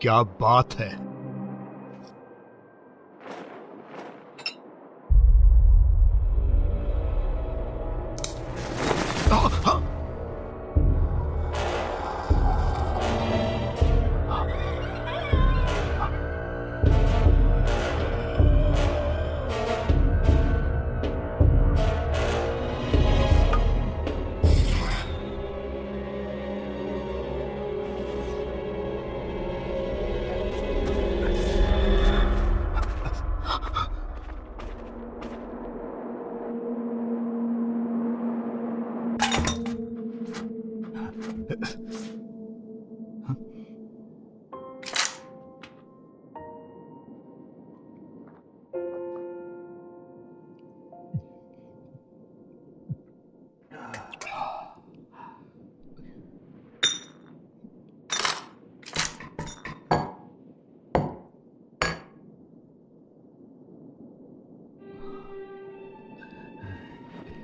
क्या बात है।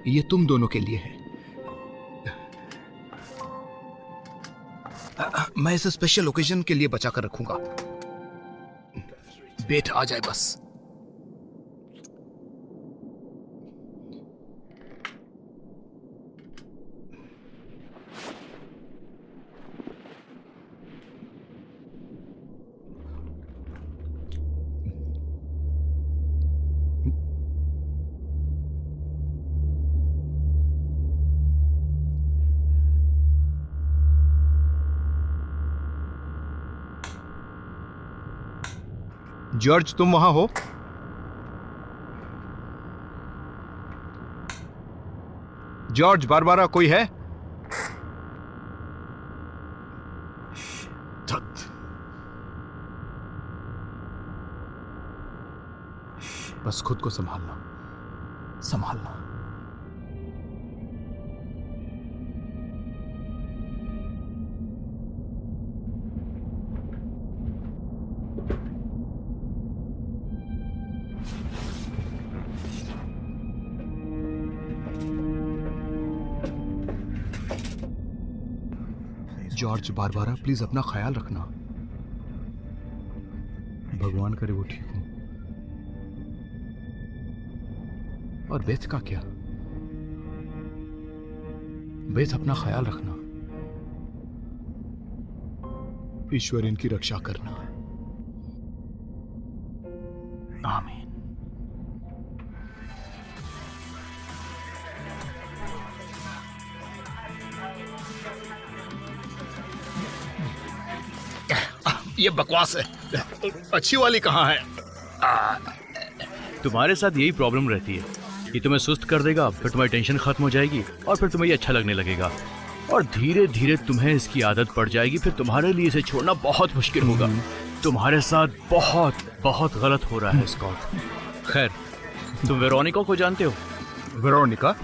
ये तुम दोनों के लिए है। मैं इसे स्पेशल ओकेजन के लिए बचा कर रखूंगा। बेट आ जाए बस। जॉर्ज, तुम वहां हो? जॉर्ज, बारबारा, कोई है? बस खुद को संभालना, संभालना। जॉर्ज, बारबारा, प्लीज अपना ख्याल रखना। भगवान करे वो ठीक हो। और बेथ का क्या? बेथ, अपना ख्याल रखना। ईश्वर इनकी रक्षा करना। आमीन। ये बकवास है। अच्छी वाली कहाँ है? तुम्हारे साथ यही प्रॉब्लम रहती है कि तुम्हें सुस्त कर देगा, फिर तुम्हारी टेंशन खत्म हो जाएगी और फिर तुम्हें ये अच्छा लगने लगेगा और धीरे धीरे तुम्हें इसकी आदत पड़ जाएगी। फिर तुम्हारे लिए इसे छोड़ना बहुत मुश्किल होगा। तुम्हारे साथ बहुत बहुत गलत हो रहा है स्कॉट। खैर, तुम वेरोनिका को जानते हो? वेरोनिका?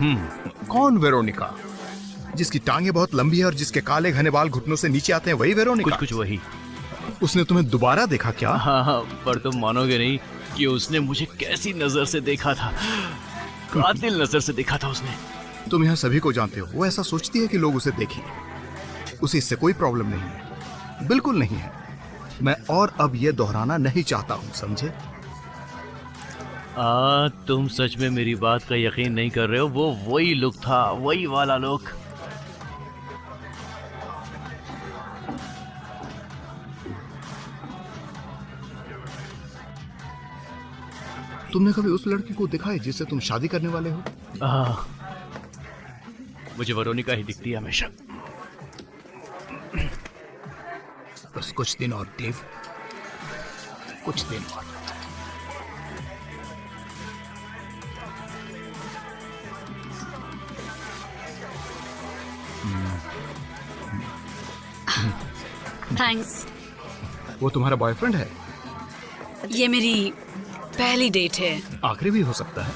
कौन वेरोनिका? जिसकी टांगे बहुत लंबी है और जिसके काले घने बाल घुटनों से नीचे आते हैं, वही वेरोनिका? कुछ कुछ वही। उसने तुम्हें दोबारा देखा क्या? हाँ, पर तुम मानोगे नहीं कि उसने मुझे कैसी नजर से देखा था। कातिल नजर से देखा था उसने। तुम यहाँ सभी को जानते हो। वो ऐसा सोचती है कि लोग उसे देखें। उसे इससे कोई प्रॉब्लम नहीं है, बिल्कुल नहीं है। मैं और अब ये दोहराना नहीं चाहता हूँ, समझे? तुम सच में मेरी बात का यकीन नहीं कर रहे हो। वो वही लुक था, वही वाला लुक। तुमने कभी उस लड़की को देखा है जिससे तुम शादी करने वाले हो? मुझे वेरोनिका ही दिखती है हमेशा। बस कुछ दिन और डेव, कुछ दिन और। थैंक्स। वो तुम्हारा बॉयफ्रेंड है? ये मेरी पहली डेट है। आखिरी भी हो सकता है।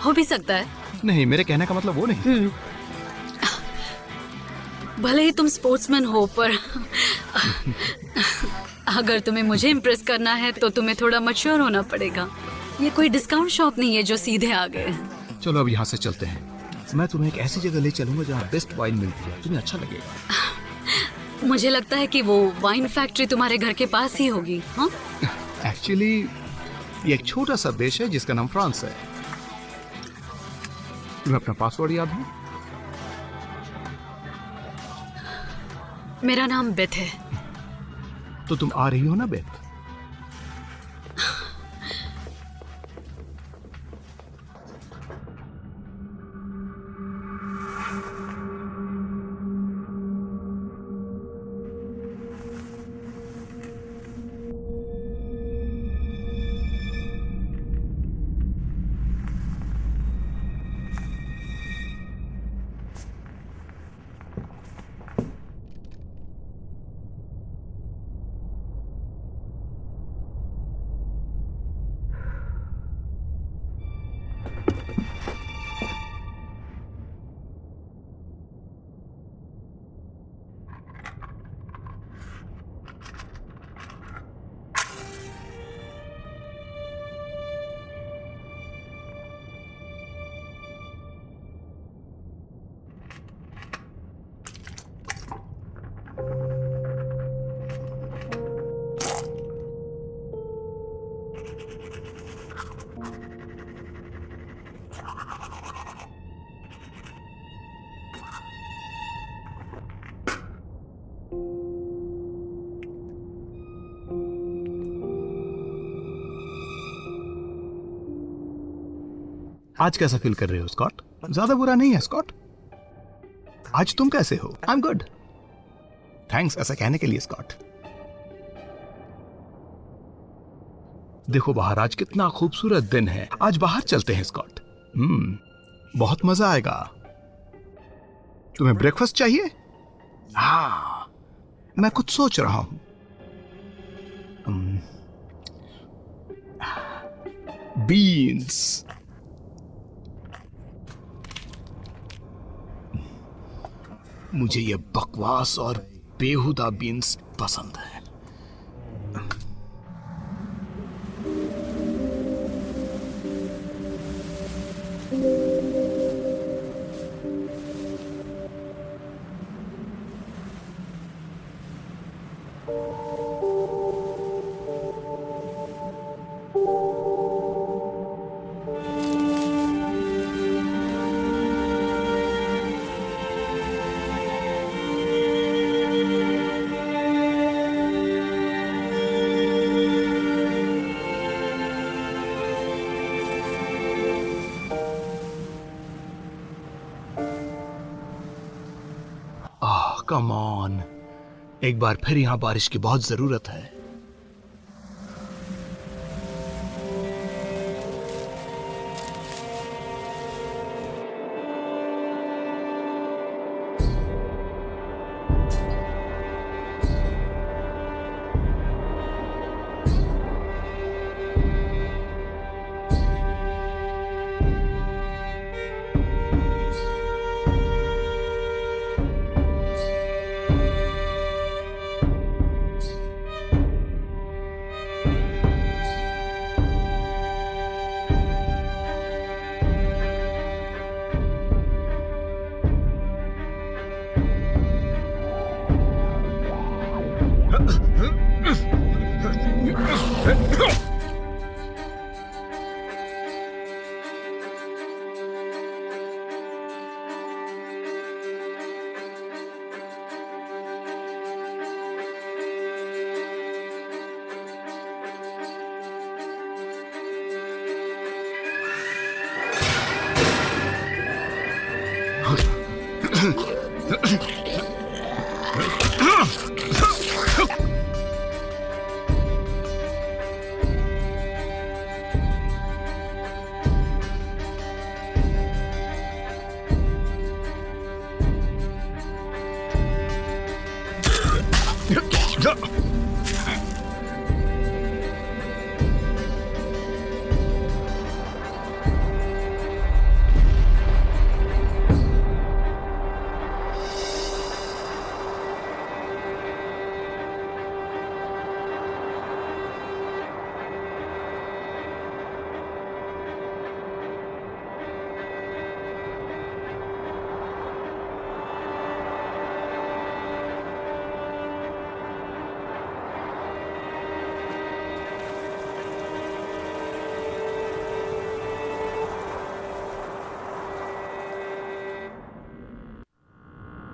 हो भी सकता है। नहीं, मेरे कहने का मतलब वो नहीं। भले ही तुम स्पोर्ट्समैन हो, पर अगर तुम्हें मुझे इम्प्रेस करना है तो तुम्हें थोड़ा मैच्योर होना पड़ेगा। ये कोई डिस्काउंट शॉप नहीं है जो सीधे आ गए। चलो अब यहाँ से चलते हैं। मैं तुम्हें एक ऐसी जगह ले चलूंगा जहाँ बेस्ट वाइन मिलती है, तुम्हें अच्छा लगेगा। मुझे लगता है कि वो वाइन फैक्ट्री तुम्हारे घर के पास ही होगी। हाँ, एक्चुअली ये एक छोटा सा देश है जिसका नाम फ्रांस है। तुम्हें अपना पासवर्ड याद है? मेरा नाम बेथ है। तो तुम आ रही हो ना बेथ? आज कैसा फील कर रहे हो स्कॉट? ज्यादा बुरा नहीं है स्कॉट। आज तुम कैसे हो? I am good. थैंक्स ऐसा कहने के लिए स्कॉट। देखो बाहर आज कितना खूबसूरत दिन है। आज बाहर चलते हैं स्कॉट। बहुत मजा आएगा। तुम्हें ब्रेकफास्ट चाहिए? हाँ, मैं कुछ सोच रहा हूं। बीन्स। मुझे ये बकवास और बेहुदा बीन्स पसंद है। कम ऑन, एक बार फिर यहां बारिश की बहुत जरूरत है।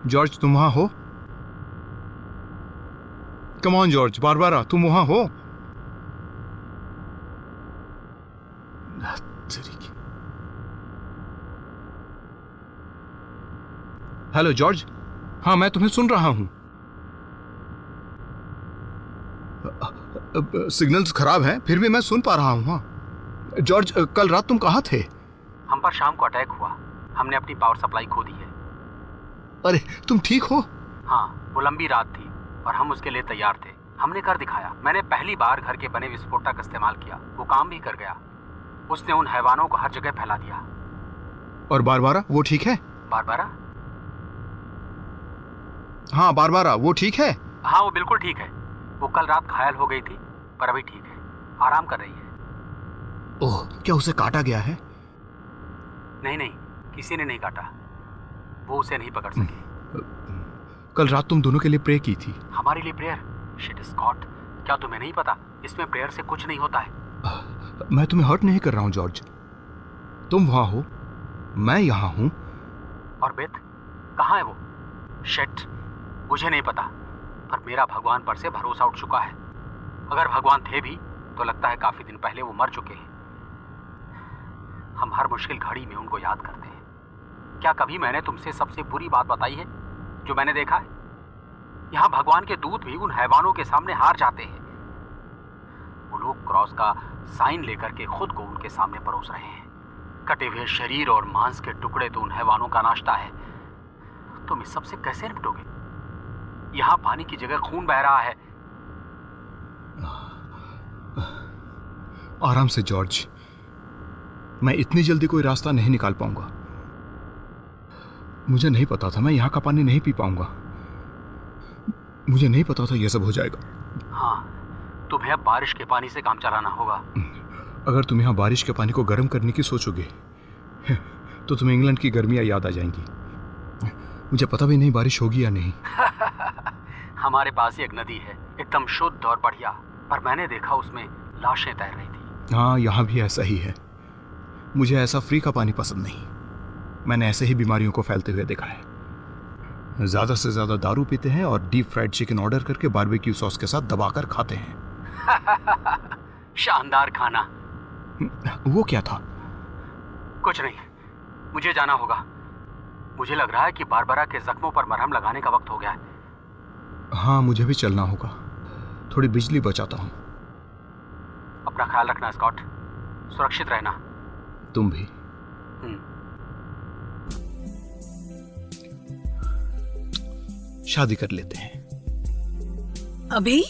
जॉर्ज तुम वहां हो? कम ऑन जॉर्ज, बारबारा तुम वहां हो? हेलो जॉर्ज, हाँ मैं तुम्हें सुन रहा हूं। सिग्नल्स खराब हैं, फिर भी मैं सुन पा रहा हूं। हाँ जॉर्ज, कल रात तुम कहाँ थे? हम पर शाम को अटैक हुआ। हमने अपनी पावर सप्लाई खो दी है। अरे तुम ठीक हो? हाँ, वो लंबी रात थी और हम उसके लिए तैयार थे। हमने कर दिखाया। मैंने पहली बार घर के बने विस्फोटक इस्तेमाल किया। वो काम भी कर गया। उसने उन हैवानों को हर जगह फैला दिया। और बारबारा वो ठीक है? बारबारा? हाँ बारबारा वो ठीक है? हाँ, वो बिल्कुल ठीक है। वो कल रात घायल हो गई थी पर अभी ठीक है, आराम कर रही है। ओह, क्या उसे काटा गया है? नहीं नहीं, किसी ने नहीं काटा। वो उसे नहीं पकड़ सकी। कल रात तुम दोनों के लिए प्रे की थी। हमारे लिए प्रेयर? शिट स्कॉट, क्या तुम्हें नहीं पता इसमें प्रेयर से कुछ नहीं होता है। मैं तुम्हें हर्ट नहीं कर रहा हूं जॉर्ज। तुम वहां हो, मैं यहां हूं। और बेथ कहाँ है वो? शिट, मुझे नहीं पता, पर मेरा भगवान पर से भरोसा उठ चुका है। अगर भगवान थे भी तो लगता है काफी दिन पहले वो मर चुके हैं। हम हर मुश्किल घड़ी में उनको याद करते हैं। क्या कभी मैंने तुमसे सबसे बुरी बात बताई है जो मैंने देखा है? यहाँ भगवान के दूत भी उन हैवानों के सामने हार जाते हैं। वो लोग क्रॉस का साइन लेकर के खुद को उनके सामने परोस रहे हैं। कटे हुए शरीर और मांस के टुकड़े तो उन हैवानों का नाश्ता है। तुम इस सब से कैसे निपटोगे? यहाँ पानी की जगह खून बह रहा है। आराम से जॉर्ज, मैं इतनी जल्दी कोई रास्ता नहीं निकाल पाऊंगा। मुझे नहीं पता था मैं यहाँ का पानी नहीं पी पाऊंगा। मुझे नहीं पता था यह सब हो जाएगा। हाँ, तुम्हें अब बारिश के पानी से काम चलाना होगा। अगर तुम यहाँ बारिश के पानी को गर्म करने की सोचोगे तो तुम्हें इंग्लैंड की गर्मियां याद आ जाएंगी। मुझे पता भी नहीं बारिश होगी या नहीं। हमारे पास ही एक नदी है, एकदम शुद्ध और बढ़िया, पर मैंने देखा उसमें लाशें तैर रही थी। हाँ, यहाँ भी ऐसा ही है। मुझे ऐसा फ्री का पानी पसंद नहीं। मैंने ऐसे ही बीमारियों को फैलते हुए देखा है। ज्यादा से ज्यादा दारू पीते हैं और डीप फ्राइड चिकन ऑर्डर करके बारबेक्यू सॉस के साथ दबाकर खाते हैं। शानदार खाना। वो क्या था? कुछ नहीं, मुझे जाना होगा। मुझे लग रहा है कि बारबरा के जख्मों पर मरहम लगाने का वक्त हो गया है। हाँ, मुझे भी चलना होगा। थोड़ी बिजली बचाता हूँ। अपना ख्याल रखना स्कॉट, सुरक्षित रहना। तुम भी। शादी कर लेते हैं। अभी?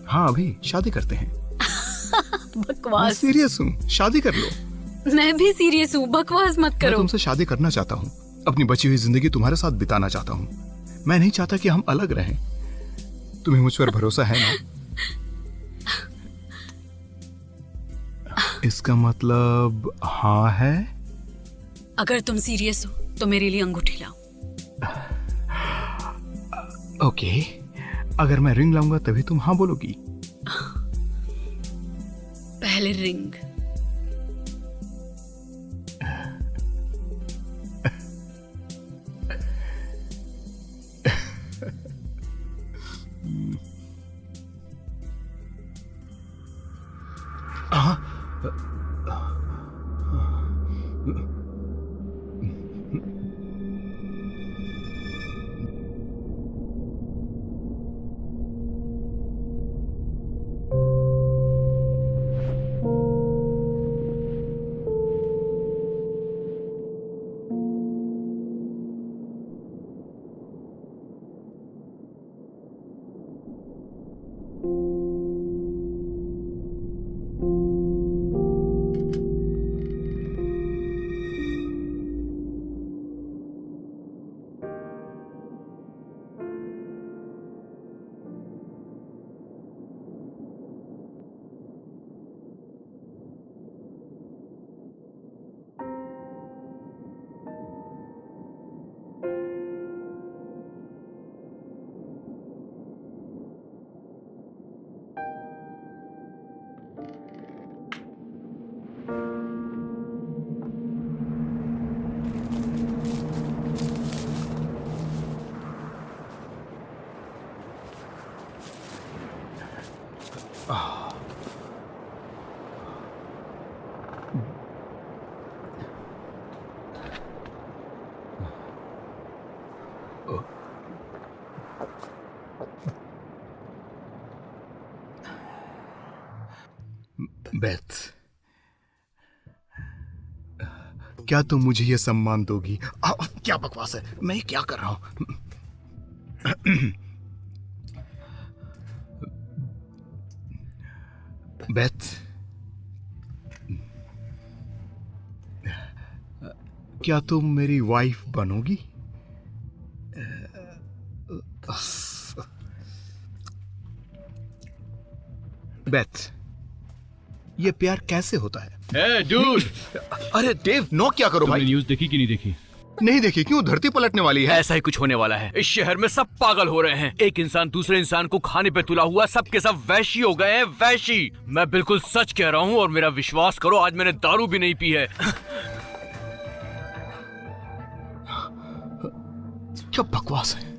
हाँ, अभी शादी करते हैं। मैं बकवास। सीरियस हूँ, शादी कर लो। मैं भी सीरियस हूँ, बकवास मत मैं करो। तुमसे शादी करना चाहता हूँ। अपनी बची हुई जिंदगी तुम्हारे साथ बिताना चाहता हूँ। मैं नहीं चाहता कि हम अलग रहें। तुम्हें मुझ पर भरोसा है ना? इसका मतलब हाँ है? अगर तुम सीरियस हो तो मेरे लिए अंगूठी लाओ। ओके, अगर मैं रिंग लाऊंगा तभी तुम हाँ बोलोगी। पहले रिंग। बेथ, क्या तुम मुझे यह सम्मान दोगी? क्या बकवास है, मैं ये क्या कर रहा हूं? बेथ, क्या तुम मेरी वाइफ बनोगी? बेथ, ये प्यार कैसे होता है? ए डूड, अरे डेव, नो क्या करो तुमने भाई? न्यूज़ देखी कि नहीं देखी? नहीं देखी। क्यों? धरती पलटने वाली है। ऐसा ही कुछ होने वाला है। इस शहर में सब पागल हो रहे हैं। एक इंसान दूसरे इंसान को खाने पे तुला हुआ, सब के सब वैशी हो गए हैं, वैशी। मैं बिल्कुल सच कह रहा हूँ और मेरा विश्वास करो, आज मैंने दारू भी नहीं पी है। क्या बकवास है?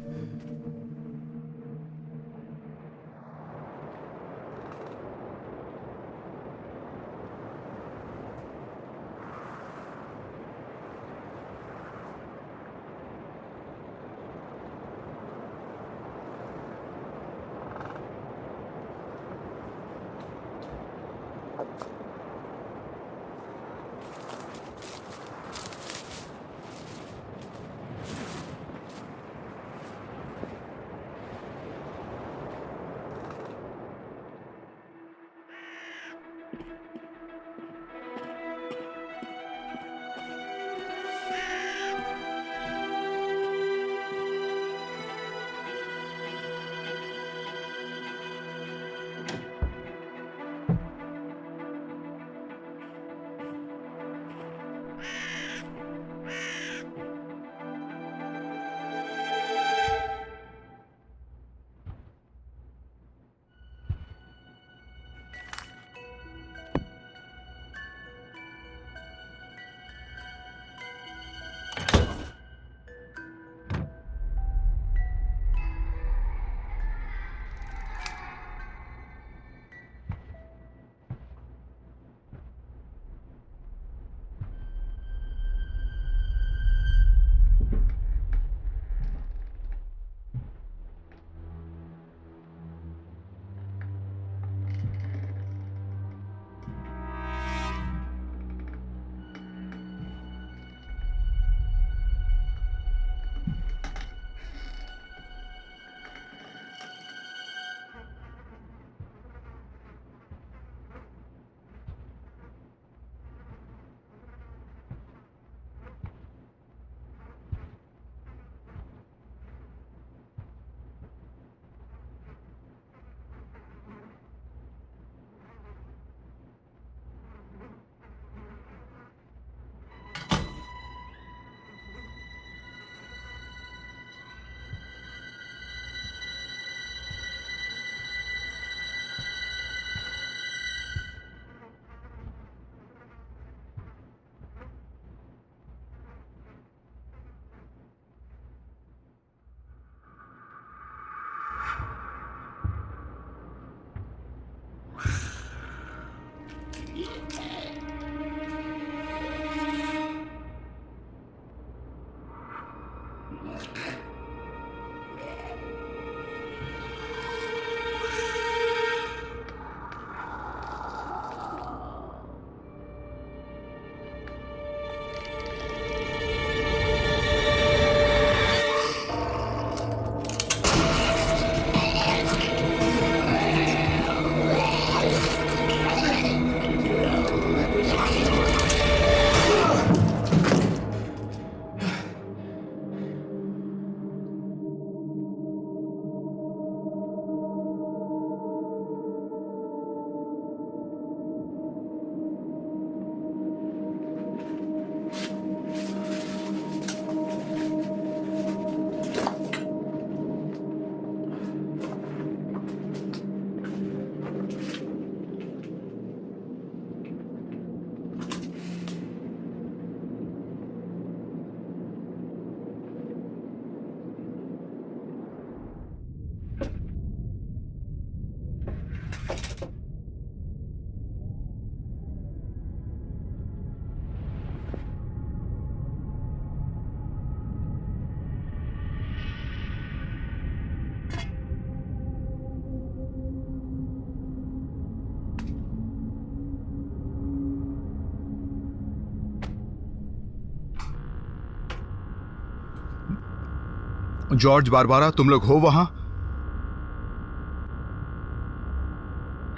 जॉर्ज, बारबारा, तुम लोग हो वहां?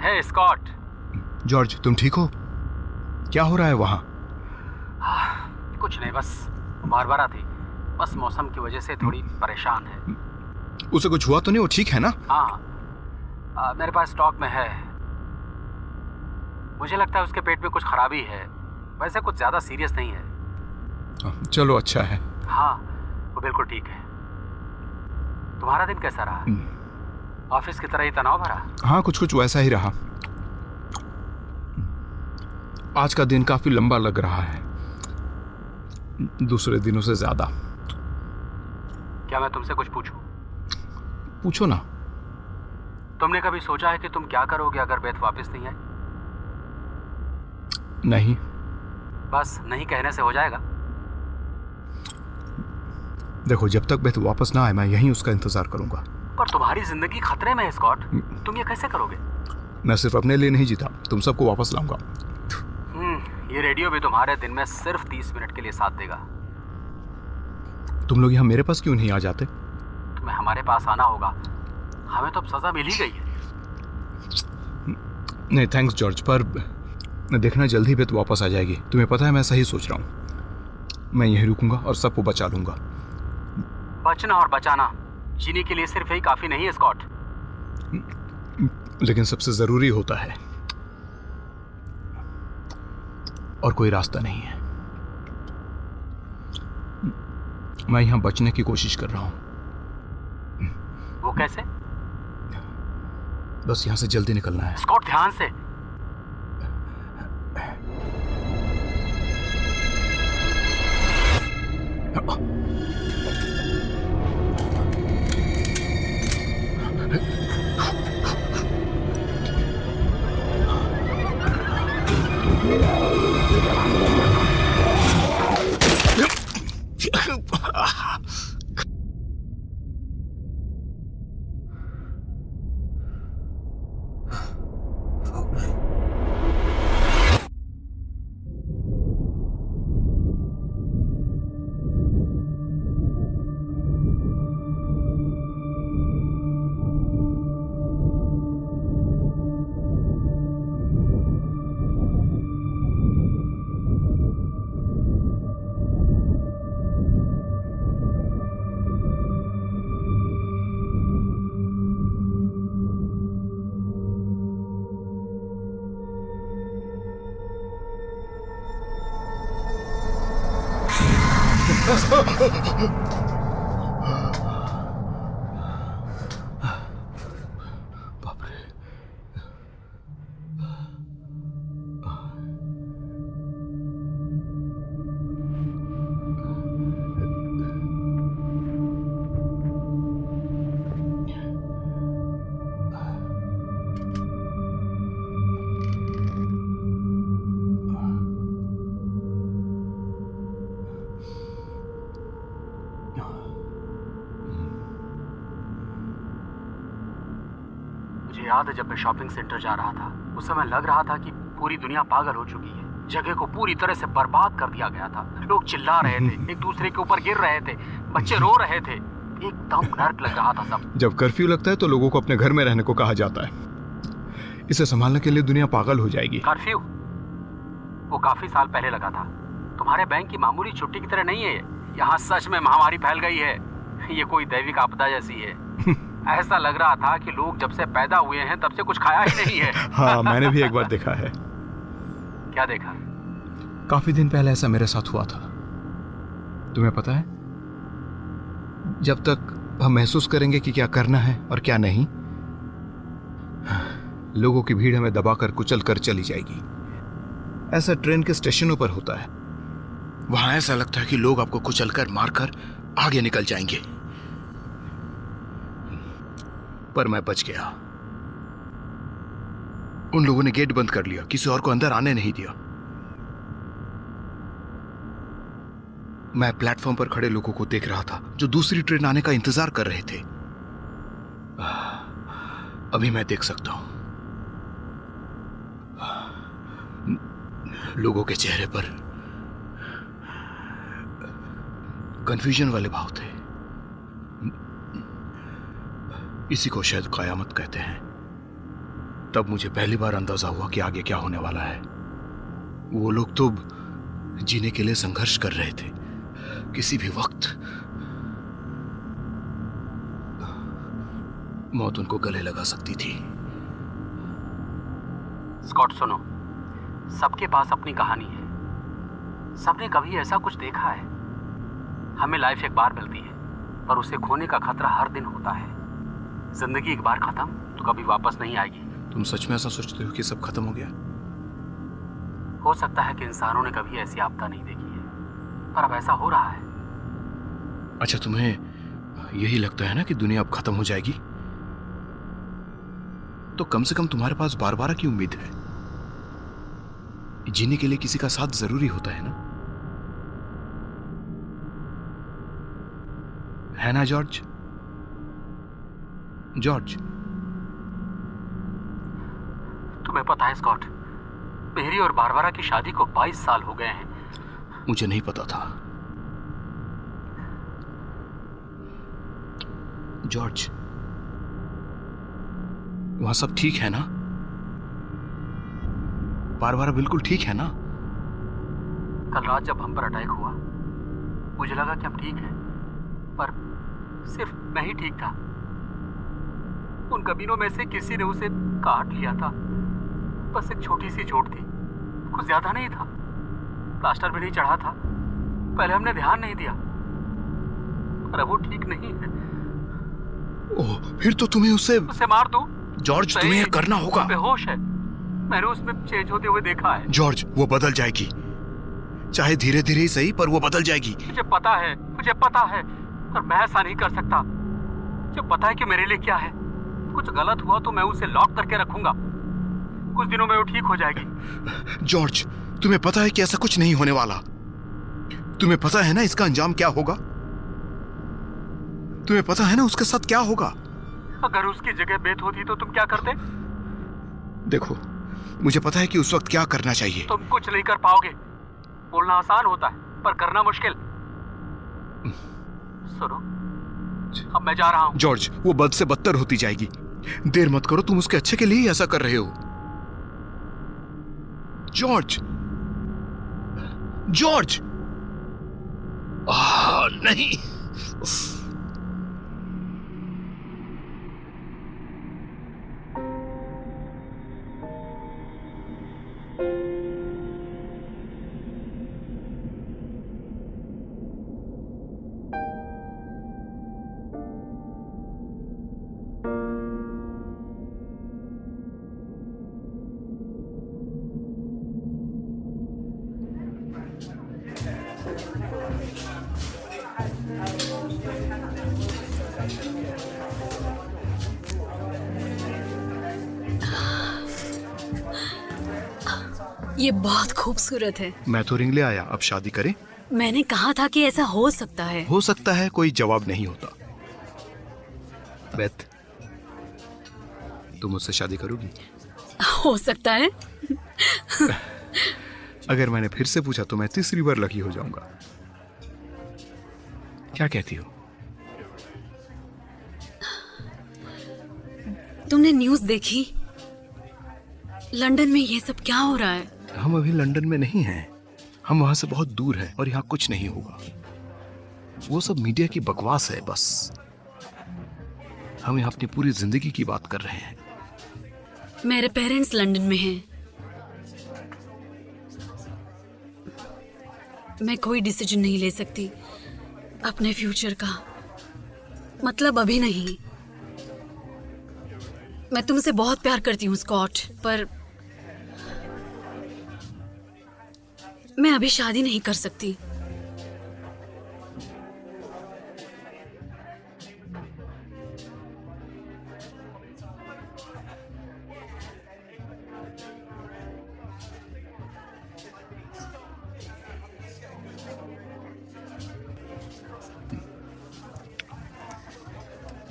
हे स्कॉट। जॉर्ज, तुम ठीक हो? क्या हो रहा है वहां? कुछ नहीं, बस बारबारा थी। बस मौसम की वजह से थोड़ी परेशान है। उसे कुछ हुआ तो नहीं? वो ठीक है ना? हाँ, मेरे पास स्टॉक में है। मुझे लगता है उसके पेट में कुछ खराबी है। वैसे कुछ ज्यादा सीरियस नहीं है। चलो, अच्छा है। हाँ, वो बिल्कुल ठीक है। तुम्हारा दिन कैसा रहा? ऑफिस की तरह ही तनाव भरा? हाँ, कुछ कुछ वैसा ही रहा। आज का दिन काफी लंबा लग रहा है, दूसरे दिनों से ज्यादा। क्या मैं तुमसे कुछ पूछूं? पूछो ना। तुमने कभी सोचा है कि तुम क्या करोगे अगर बेथ वापस नहीं आई? नहीं। बस नहीं कहने से हो जाएगा? देखो, जब तक बेथ वापस ना आए मैं यहीं उसका इंतजार करूंगा। पर तुम्हारी जिंदगी खतरे में है स्कॉट। तुम ये कैसे करोगे? मैं सिर्फ अपने लिए नहीं जीता, तुम सबको वापस लाऊंगा। ये रेडियो भी तुम्हारे दिन में सिर्फ 30 मिनट के लिए साथ देगा। तुम लोग यहाँ मेरे पास क्यों नहीं आ जाते? तुम्हें हमारे पास आना होगा। हमें तो अब सजा मिल ही गई है। नहीं थैंक्स जॉर्ज, पर देखना जल्दी बेथ वापस आ जाएगी। तुम्हें पता है मैं सही सोच रहा हूँ। मैं यहीं रुकूंगा और सबको बचा लूंगा। बचना और बचाना जीने के लिए सिर्फ यही काफी नहीं है स्कॉट। लेकिन सबसे जरूरी होता है, और कोई रास्ता नहीं है। मैं यहां बचने की कोशिश कर रहा हूं। वो कैसे? बस यहां से जल्दी निकलना है। स्कॉट, ध्यान से। बाप रे। याद है जब मैं शॉपिंग सेंटर जा रहा था, उस समय लग रहा था कि पूरी दुनिया पागल हो चुकी है। जगह को पूरी तरह से बर्बाद कर दिया गया था। लोग चिल्ला रहे थे, एक दूसरे के ऊपर गिर रहे थे, बच्चे रो रहे थे। एकदम नर्क लग रहा था सब। जब कर्फ्यू लगता है तो लोगों को अपने घर में रहने को कहा जाता है। इसे संभालने के लिए दुनिया पागल हो जाएगी। कर्फ्यू वो काफी साल पहले लगा था। तुम्हारे बैंक की मामूली छुट्टी की तरह नहीं है। यहाँ सच में महामारी फैल गई है। ये कोई दैविक आपदा जैसी है। ऐसा लग रहा था कि लोग जब से पैदा हुए हैं तब से कुछ खाया ही नहीं है। हाँ, मैंने भी एक बार देखा है। क्या देखा? काफी दिन पहले ऐसा मेरे साथ हुआ था। तुम्हें पता है, जब तक हम महसूस करेंगे कि क्या करना है और क्या नहीं, लोगों की भीड़ हमें दबाकर कुचल कर चली जाएगी। ऐसा ट्रेन के स्टेशनों पर होता है। वहां ऐसा लगता है कि लोग आपको कुचलकर मारकर आगे निकल जाएंगे, पर मैं बच गया। उन लोगों ने गेट बंद कर लिया, किसी और को अंदर आने नहीं दिया। मैं प्लेटफॉर्म पर खड़े लोगों को देख रहा था जो दूसरी ट्रेन आने का इंतजार कर रहे थे। अभी मैं देख सकता हूं, लोगों के चेहरे पर कंफ्यूजन वाले भाव थे। इसी को शायद कयामत कहते हैं। तब मुझे पहली बार अंदाजा हुआ कि आगे क्या होने वाला है। वो लोग तो जीने के लिए संघर्ष कर रहे थे। किसी भी वक्त मौत उनको गले लगा सकती थी। स्कॉट सुनो, सबके पास अपनी कहानी है। सबने कभी ऐसा कुछ देखा है। हमें लाइफ एक बार मिलती है, पर उसे खोने का खतरा हर दिन होता है। जिंदगी एक बार खत्म तो कभी वापस नहीं आएगी। तुम सच में ऐसा सोचते हो कि सब खत्म हो गया? हो सकता है कि इंसानों ने कभी ऐसी आपदा नहीं देखी है, पर अब ऐसा हो रहा है। अच्छा, तुम्हें यही लगता है ना कि दुनिया अब खत्म हो जाएगी? तो कम से कम तुम्हारे पास बारबारा की उम्मीद है। जीने के लिए किसी का साथ जरूरी होता है ना जॉर्ज? जॉर्ज, तुम्हें पता है स्कॉट, मेरी और बारबारा की शादी को 22 साल हो गए हैं। मुझे नहीं पता था। जॉर्ज, वहां सब ठीक है ना? बारबारा बिल्कुल ठीक है ना? कल रात जब हम पर अटैक हुआ, मुझे लगा कि हम ठीक हैं, पर सिर्फ मैं ही ठीक था। उन कमीनों में से किसी ने उसे काट लिया था। बस एक छोटी सी चोट थी, कुछ ज्यादा नहीं था। प्लास्टर भी नहीं चढ़ा था। पहले हमने ध्यान नहीं दिया, पर अब वो ठीक नहीं है। ओह, फिर तो तुम्हें उसे मार दूं? जॉर्ज, तुम्हें यह करना होगा। बेहोश है, मैंने उसमें चेंज होते हुए देखा है। जॉर्ज, वो बदल जाएगी, चाहे धीरे धीरे ही सही, पर वो बदल जाएगी। मुझे पता है, पर मैं ऐसा नहीं कर सकता। मुझे पता है कि मेरे लिए क्या है। कुछ गलत हुआ तो मैं उसे लॉक करके रखूंगा। कुछ दिनों में वो ठीक हो जाएगी। जॉर्ज, तुम्हें पता है कि ऐसा कुछ नहीं होने वाला। तुम्हें पता है ना इसका अंजाम क्या होगा? तुम्हें पता है ना उसके साथ क्या होगा? अगर उसकी जगह बेत होती तो तुम क्या करते? देखो, मुझे पता है कि उस वक्त क्या करना चाहिए। तुम कुछ नहीं कर पाओगे। बोलना आसान होता है, पर करना मुश्किल। सुनो, अब मैं जा रहा हूं। जॉर्ज, वो बद से बदतर होती जाएगी। देर मत करो, तुम उसके अच्छे के लिए ही ऐसा कर रहे हो। जॉर्ज, जॉर्ज, नहीं। ये बहुत खूबसूरत है। मैं तो रिंग ले आया, अब शादी करें? मैंने कहा था कि ऐसा हो सकता है। हो सकता है कोई जवाब नहीं होता। बेथ, तुम मुझसे शादी करोगी? हो सकता है। अगर मैंने फिर से पूछा तो मैं तीसरी बार लकी हो जाऊंगा। क्या कहती हो? तुमने न्यूज़ देखी? लंदन में ये सब क्या हो रहा है? हम अभी लंदन में नहीं हैं। हम वहां से बहुत दूर हैं और यहाँ कुछ नहीं होगा। वो सब मीडिया की बकवास है बस। हम यहाँ अपनी पूरी जिंदगी की बात कर रहे हैं। मेरे पेरेंट्स लंदन में हैं। मैं कोई डिसीजन नहीं ले सकती अपने फ्यूचर का, मतलब अभी नहीं। मैं तुमसे बहुत प्यार करती हूँ स्कॉट, पर मैं अभी शादी नहीं कर सकती।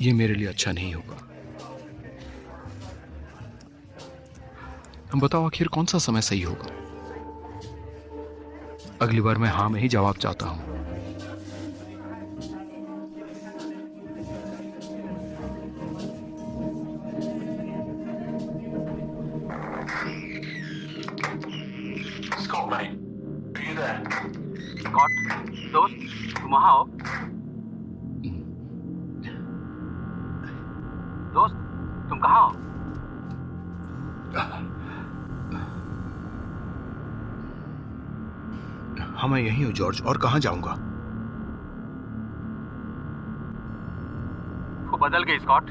ये मेरे लिए अच्छा नहीं होगा। हम बताओ, आखिर कौन सा समय सही होगा? अगली बार मैं हाँ में ही जवाब चाहता हूं। स्कॉट, दोस्त तुम वहां हो? दोस्त तुम कहाँ हो? हाँ मैं यहीं हूँ जॉर्ज, और कहाँ जाऊंगा? वो बदल गई स्कॉट,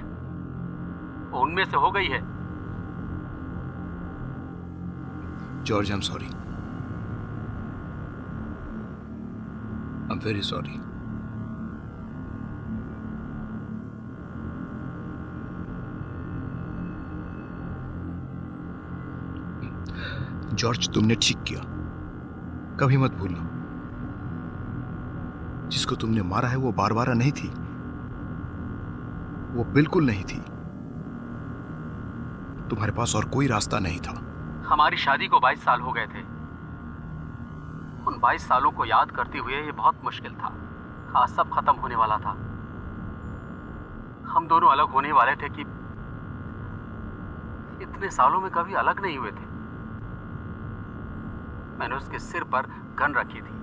वो उनमें से हो गई है। George I am sorry, I am very sorry. George तुमने ठीक किया, कभी मत भूलना जिसको तुमने मारा है वो बारबारा नहीं थी, वो बिल्कुल नहीं थी। तुम्हारे पास और कोई रास्ता नहीं था। हमारी शादी को 22 साल हो गए थे। उन 22 सालों को याद करते हुए ये बहुत मुश्किल था। आज सब खत्म होने वाला था। हम दोनों अलग होने वाले थे कि इतने सालों में कभी अलग नहीं हुए थे। मैंने उसके सिर पर गन रखी थी,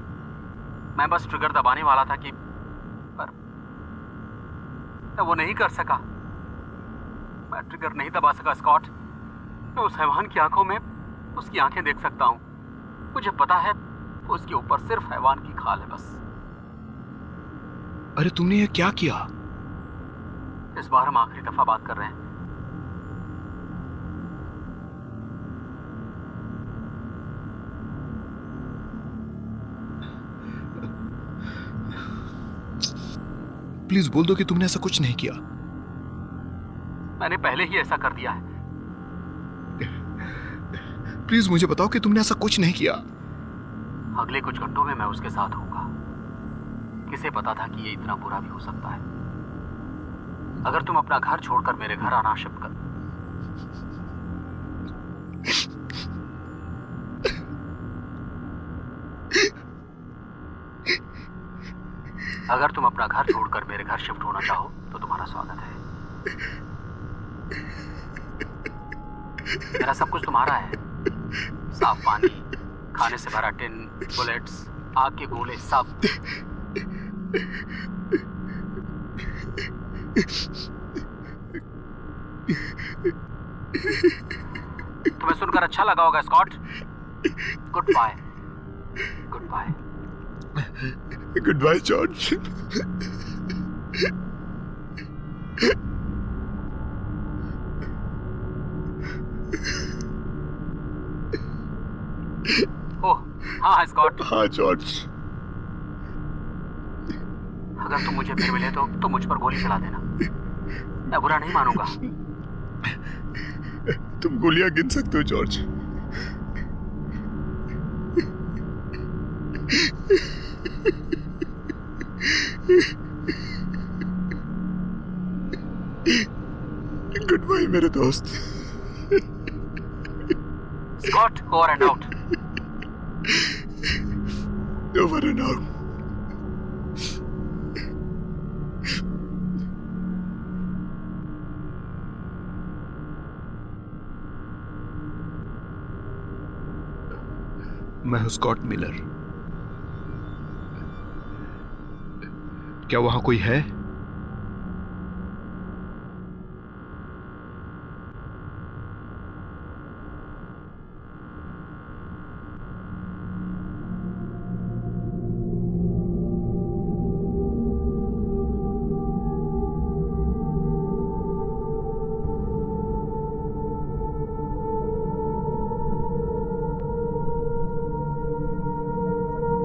मैं बस ट्रिगर दबाने वाला था कि पर मैं वो नहीं कर सका। मैं ट्रिगर नहीं दबा सका स्कॉट। मैं उस हैवान की आंखों में उसकी आंखें देख सकता हूं। मुझे पता है उसके ऊपर सिर्फ हैवान की खाल है बस। अरे तुमने ये क्या किया? इस बार हम आखिरी दफा बात कर रहे हैं। प्लीज बोल दो कि तुमने ऐसा कुछ नहीं किया। मैंने पहले ही ऐसा कर दिया है। प्लीज मुझे बताओ कि तुमने ऐसा कुछ नहीं किया। अगले कुछ घंटों में मैं उसके साथ होऊंगा। किसे पता था कि ये इतना बुरा भी हो सकता है। अगर तुम अपना घर छोड़कर मेरे घर आना शिफ्ट कर अगर तुम अपना घर छोड़कर मेरे घर शिफ्ट होना चाहो तो तुम्हारा स्वागत है। मेरा सब कुछ तुम्हारा है। साफ पानी, खाने से भरा टिन, बुलेट्स, आग के गोले, सब। तुम्हें सुनकर अच्छा लगा होगा Scott. Good bye. Good bye. Good bye George. Oh हाँ स्कॉट। हाँ जॉर्ज। अगर तुम मुझे फिर मिले तो मुझ पर गोली चला देना। मैं बुरा नहीं मानूंगा। तुम गोलियां गिन सकते हो जॉर्ज। गुड बाय मेरे दोस्त। Scott, over and out. Over and out. मैं हूं स्कॉट मिलर। क्या वहां कोई है?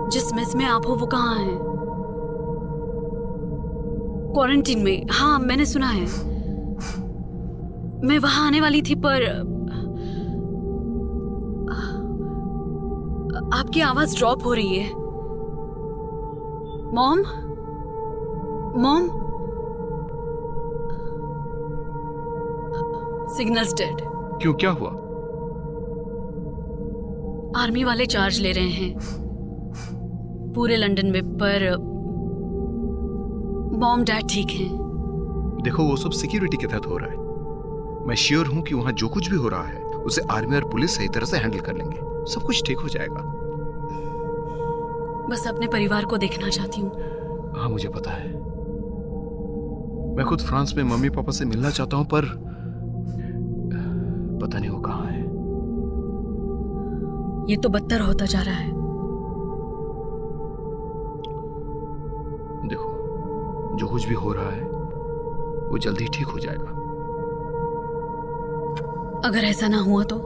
जिस मेस में आप हो वो कहाँ है? क्वारंटीन में। हाँ मैंने सुना है। मैं वहां आने वाली थी पर आपकी आवाज ड्रॉप हो रही है। Mom, mom, signals dead. क्यों, क्या हुआ? आर्मी वाले चार्ज ले रहे हैं पूरे लंदन में, पर मॉम डैड ठीक हैं। देखो वो सब सिक्योरिटी के तहत हो रहा है। मैं श्योर हूं कि वहां जो कुछ भी हो रहा है उसे आर्मी और पुलिस सही तरह से हैंडल कर लेंगे। सब कुछ ठीक हो जाएगा। बस अपने परिवार को देखना चाहती हूँ। हाँ मुझे पता है। मैं खुद फ्रांस में मम्मी पापा से मिलना चाहता हूं, पर पता नहीं वो कहाँ है। ये तो बदतर होता जा रहा है। देखो, जो कुछ भी हो रहा है वो जल्दी ठीक हो जाएगा। अगर ऐसा ना हुआ तो?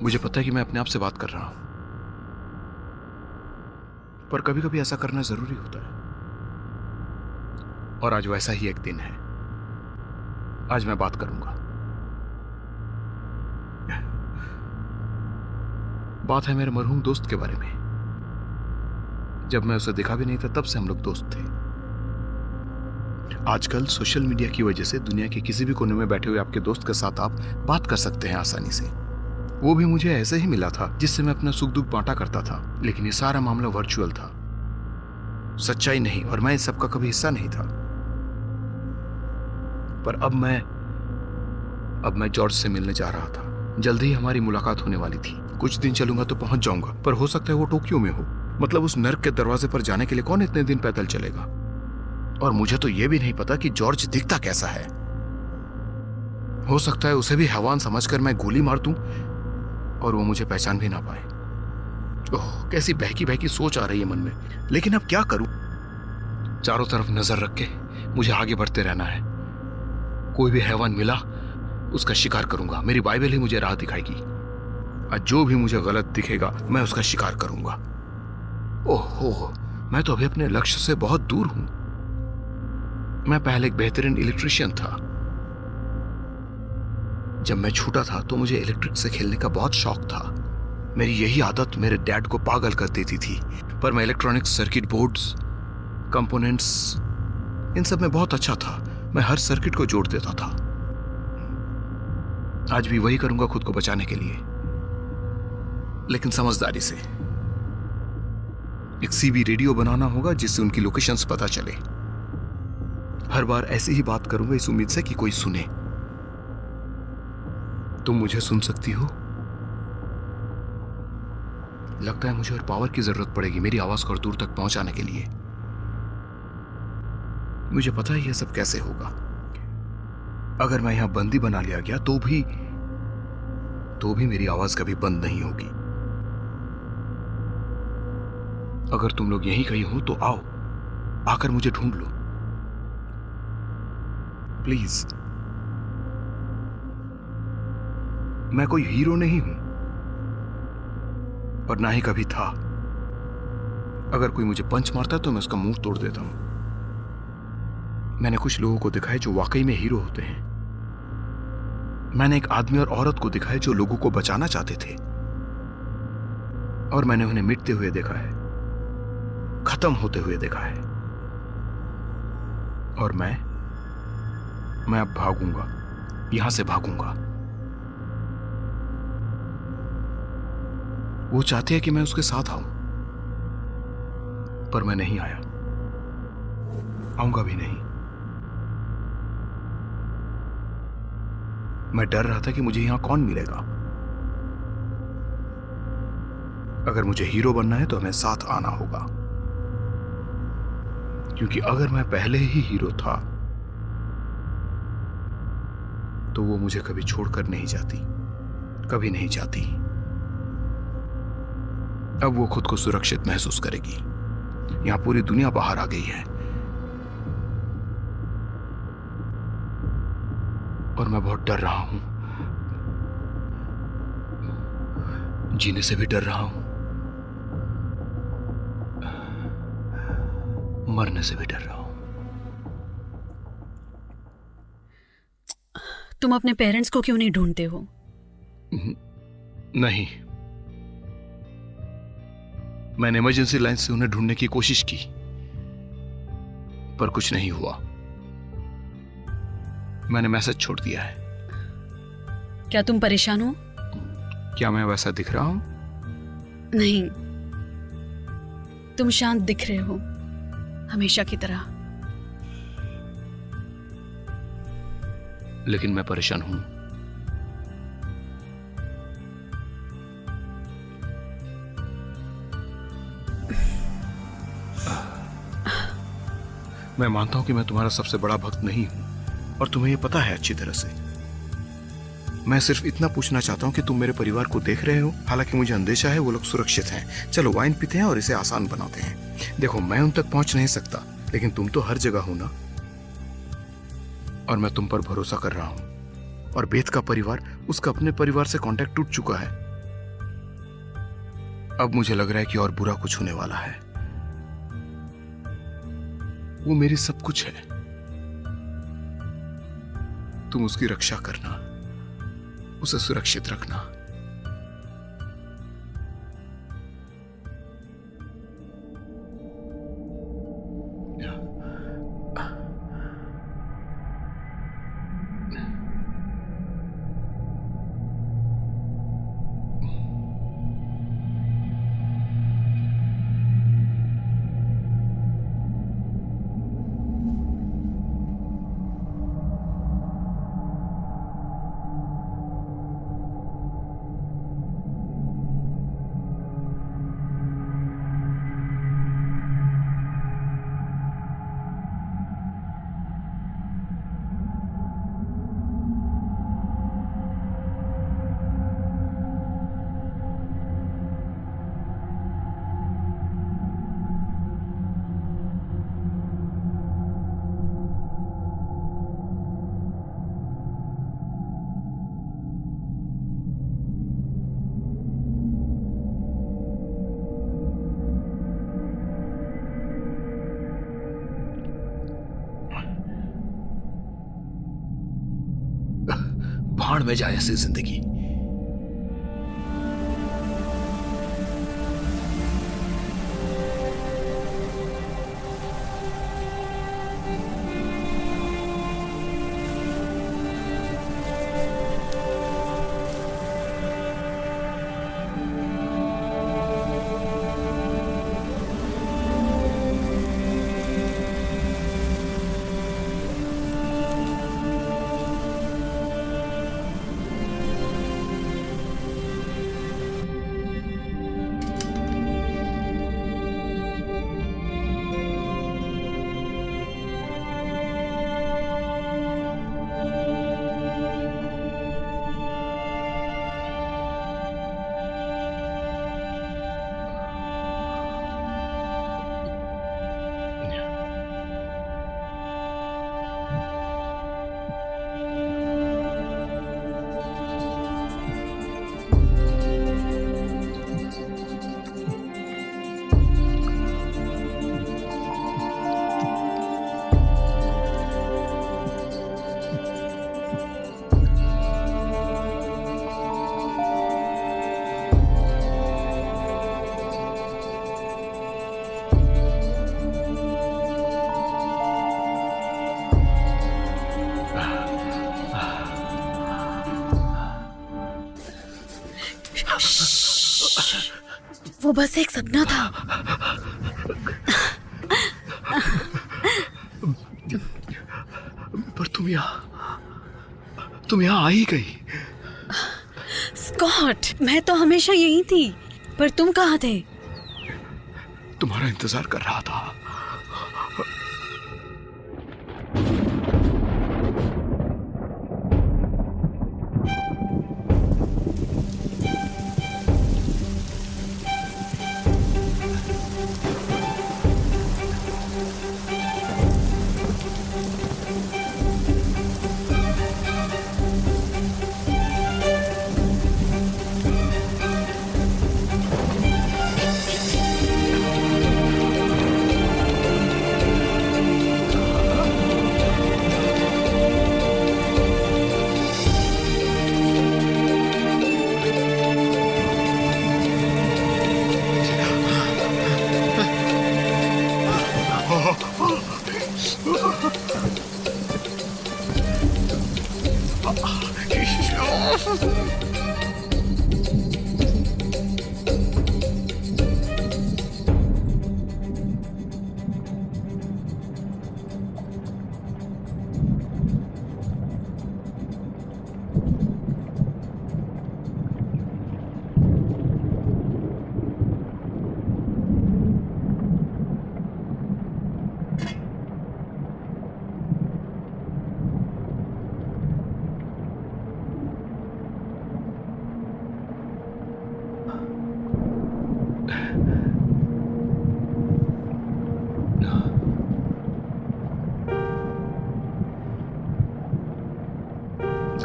मुझे पता है कि मैं अपने आप से बात कर रहा हूं, पर कभी कभी ऐसा करना जरूरी होता है। और आज वैसा ही एक दिन है। आज मैं बात करूंगा। बात है मेरे मरहूम दोस्त के बारे में। जब मैं उसे देखा भी नहीं था तब से हम लोग दोस्त थे। आजकल सोशल मीडिया की वजह से दुनिया के किसी भी कोने में बैठे हुए आपके दोस्त के साथ आप बात कर सकते हैं आसानी से। वो भी मुझे ऐसे ही मिला था जिससे मैं अपना सुख दुख बांटा करता था, लेकिन ये सारा मामला वर्चुअल था, सच्चाई नहीं, और मैं इस सब का कभी हिस्सा नहीं था। पर अब मैं जॉर्ज से मिलने जा रहा था। जल्दी ही हमारी मुलाकात होने वाली थी। कुछ दिन चलूंगा तो पहुंच जाऊंगा, पर हो सकता है वो टोक्यो में हो। मतलब उस नर्क के दरवाजे पर जाने के लिए कौन इतने दिन पैदल चलेगा? और मुझे तो यह भी नहीं पता कि जॉर्ज दिखता कैसा है। हो सकता है उसे भी हैवान समझकर मैं गोली मार दूं और वो मुझे पहचान भी ना पाए। ओह, कैसी बहकी बहकी सोच आ रही है मन में, लेकिन अब क्या करूं? चारों तरफ नजर रख के मुझे आगे बढ़ते रहना है। कोई भी हैवान मिला उसका शिकार करूंगा। मेरी बाइबल ही मुझे राह दिखाएगी। आज जो भी मुझे गलत दिखेगा मैं उसका शिकार करूंगा। ओहो, मैं तो अभी अपने लक्ष्य से बहुत दूर हूं। मैं पहले एक बेहतरीन इलेक्ट्रिशियन था। जब मैं छोटा था तो मुझे इलेक्ट्रिक से खेलने का बहुत शौक था। मेरी यही आदत मेरे डैड को पागल कर देती थी। पर मैं इलेक्ट्रॉनिक्स, सर्किट बोर्ड्स, कंपोनेंट्स, इन सब में बहुत अच्छा था। मैं हर सर्किट को जोड़ देता था। आज भी वही करूंगा खुद को बचाने के लिए, लेकिन समझदारी से। एक सीबी रेडियो बनाना होगा जिससे उनकी लोकेशंस पता चले। हर बार ऐसी ही बात करूंगा इस उम्मीद से कि कोई सुने। तुम मुझे सुन सकती हो? लगता है मुझे और पावर की जरूरत पड़ेगी मेरी आवाज को और दूर तक पहुंचाने के लिए। मुझे पता है यह सब कैसे होगा। अगर मैं यहां बंदी बना लिया गया तो भी मेरी आवाज कभी बंद नहीं होगी। अगर तुम लोग यहीं कहीं हो तो आओ, आकर मुझे ढूंढ लो प्लीज। मैं कोई हीरो नहीं हूं और ना ही कभी था। अगर कोई मुझे पंच मारता है तो मैं उसका मुंह तोड़ देता हूं। मैंने कुछ लोगों को दिखाया जो वाकई में हीरो होते हैं। मैंने एक आदमी और औरत को दिखाया जो लोगों को बचाना चाहते थे, और मैंने उन्हें मिटते हुए देखा है, खत्म होते हुए देखा है। और मैं अब भागूंगा, यहां से भागूंगा। वो चाहती है कि मैं उसके साथ आऊं, पर मैं नहीं आया, आऊंगा भी नहीं। मैं डर रहा था कि मुझे यहां कौन मिलेगा। अगर मुझे हीरो बनना है तो हमें साथ आना होगा, क्योंकि अगर मैं पहले ही हीरो था तो वो मुझे कभी छोड़कर नहीं जाती, कभी नहीं जाती। अब वो खुद को सुरक्षित महसूस करेगी। यहां पूरी दुनिया बाहर आ गई है और मैं बहुत डर रहा हूं। जीने से भी डर रहा हूं, मरने से भी डर रहा हूं। तुम अपने पेरेंट्स को क्यों नहीं ढूंढते हो? नहीं, मैंने इमरजेंसी लाइन से उन्हें ढूंढने की कोशिश की, पर कुछ नहीं हुआ। मैंने मैसेज छोड़ दिया है। क्या तुम परेशान हो? क्या मैं वैसा दिख रहा हूं? नहीं, तुम शांत दिख रहे हो, हमेशा की तरह। लेकिन मैं परेशान हूं। मैं मानता हूं कि मैं तुम्हारा सबसे बड़ा भक्त नहीं हूं और तुम्हें यह पता है अच्छी तरह से। मैं सिर्फ इतना पूछना चाहता हूं कि तुम मेरे परिवार को देख रहे हो। हालांकि मुझे अंदेशा है वो लोग सुरक्षित हैं। चलो वाइन पीते हैं और इसे आसान बनाते हैं। देखो मैं उन तक पहुंच नहीं सकता, लेकिन तुम तो हर जगह हो ना, और मैं तुम पर भरोसा कर रहा हूं। और बेथ का परिवार, उसका अपने परिवार से कांटेक्ट टूट चुका है। अब मुझे लग रहा है कि और बुरा कुछ होने वाला है। वो मेरी सब कुछ है। तुम उसकी रक्षा करना, उसे सुरक्षित रखना। भाड़ में जाए ऐसी जिंदगी। वो बस एक सपना था। पर तुम यहाँ आ ही गई। स्कॉट, मैं तो हमेशा यही थी, पर तुम कहाँ थे? तुम्हारा इंतजार कर रहा था।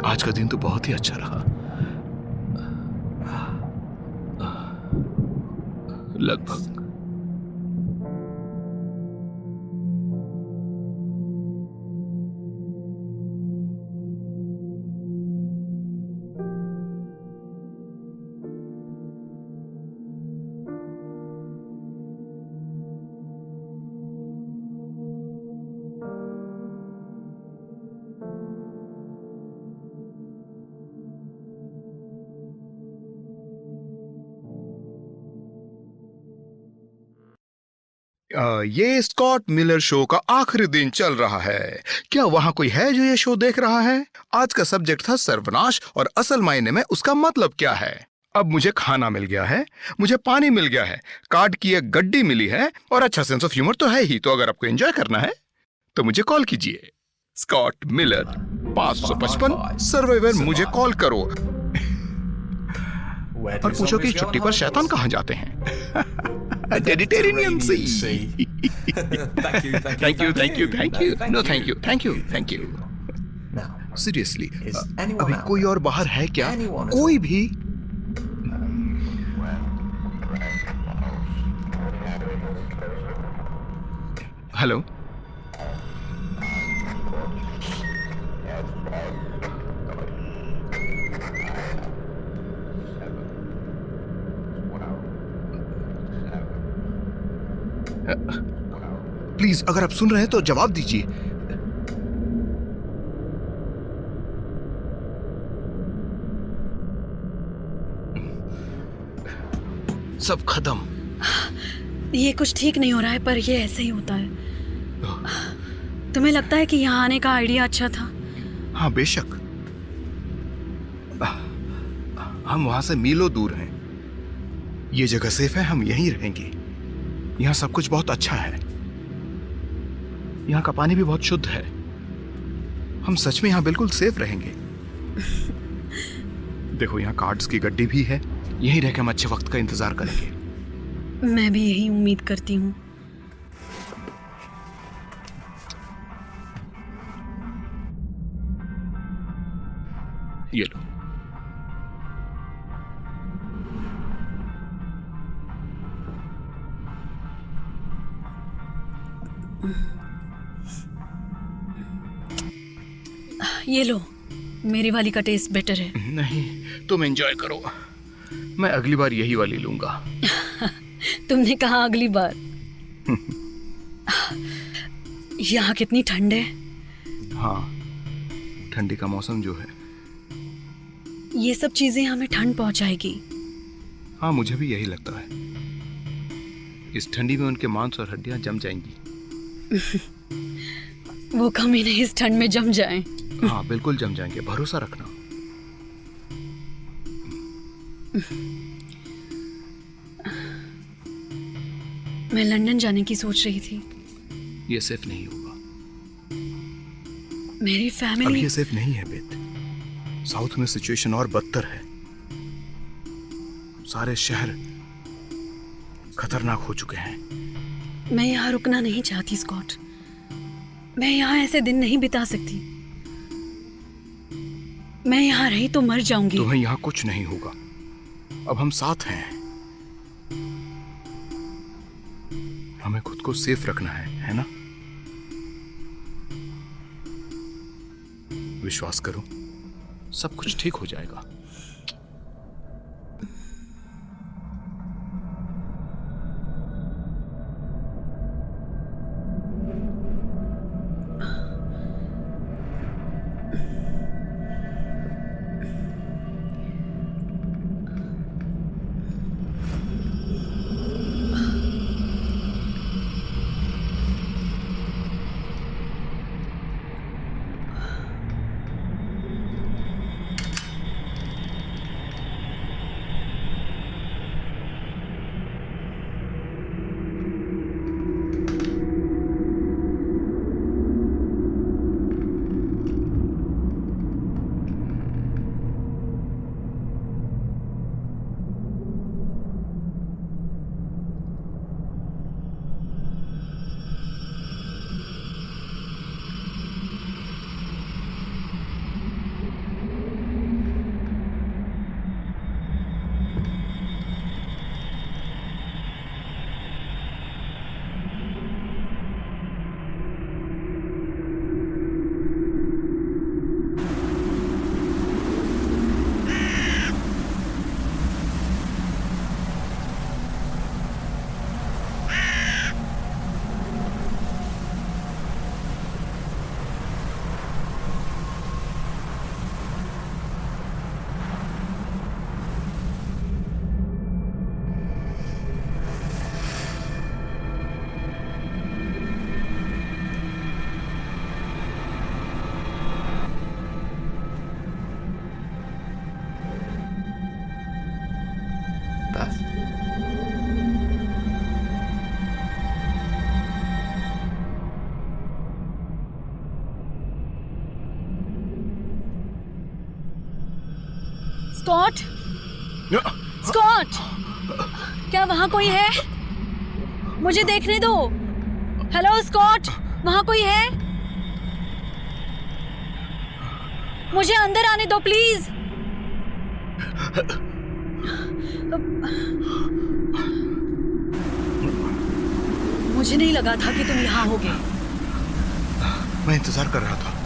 आज का दिन तो बहुत ही अच्छा रहा। लगभग। ये स्कॉट मिलर शो का आखिरी दिन चल रहा है। क्या वहां कोई है जो ये शो देख रहा है? आज का सब्जेक्ट था सर्वनाश, और असल मायने में उसका मतलब क्या है। अब मुझे खाना मिल गया है, मुझे पानी मिल गया है, कार्ड की एक गड्डी मिली है, और अच्छा सेंस ऑफ ह्यूमर तो है ही। तो अगर आपको एंजॉय करना है तो मुझे कॉल कीजिए। स्कॉट मिलर 555 सर्वाइवर, मुझे कॉल करो और पूछो कि इस छुट्टी पर शैतान कहां जाते हैं। Mediterranean Sea. Thank you. Thank you. No, thank you. Seriously, अभी कोई और बाहर है क्या? कोई भी? हेलो, प्लीज अगर आप सुन रहे हैं तो जवाब दीजिए। सब खत्म। ये कुछ ठीक नहीं हो रहा है, पर ये ऐसे ही होता है। तुम्हें लगता है कि यहाँ आने का आइडिया अच्छा था? हाँ बेशक, हम वहां से मीलों दूर हैं। ये जगह सेफ है, हम यहीं रहेंगे। यहाँ सब कुछ बहुत अच्छा है। यहाँ का पानी भी बहुत शुद्ध है। हम सच में यहाँ बिल्कुल सेफ रहेंगे। देखो, यहाँ कार्ड्स की गड्डी भी है। यहीं रहकर हम अच्छे वक्त का इंतजार करेंगे। मैं भी यही उम्मीद करती हूँ। ये लो। ये लो, मेरी वाली का टेस्ट बेटर है। नहीं, तुम एंजॉय करो, मैं अगली बार यही वाली लूंगा। तुमने कहा अगली बार। यहाँ कितनी ठंड है। हाँ, ठंडी का मौसम जो है। ये सब चीजें हमें ठंड पहुंचाएगी। हाँ, मुझे भी यही लगता है। इस ठंडी में उनके मांस और हड्डियां जम जाएंगी। वो कमी नहीं इस ठंड में जम जाएं। हाँ, बिल्कुल जम जाएंगे, भरोसा रखना। मैं लंदन जाने की सोच रही थी। ये सेफ नहीं होगा। मेरी अब फैमिली। ये सेफ नहीं है बेत। साउथ में सिचुएशन और बदतर है। सारे शहर खतरनाक हो चुके हैं। मैं यहाँ रुकना नहीं चाहती स्कॉट। मैं यहाँ ऐसे दिन नहीं बिता सकती। मैं यहाँ रही तो मर जाऊंगी। तुम्हें यहाँ कुछ नहीं होगा। अब हम साथ हैं। हमें खुद को सेफ रखना है ना? विश्वास करो, सब कुछ ठीक हो जाएगा। स्कॉट, स्कॉट, क्या वहां कोई है? मुझे देखने दो। हेलो स्कॉट, वहां कोई है? मुझे अंदर आने दो प्लीज। मुझे नहीं लगा था कि तुम यहाँ होगे। मैं इंतजार कर रहा था।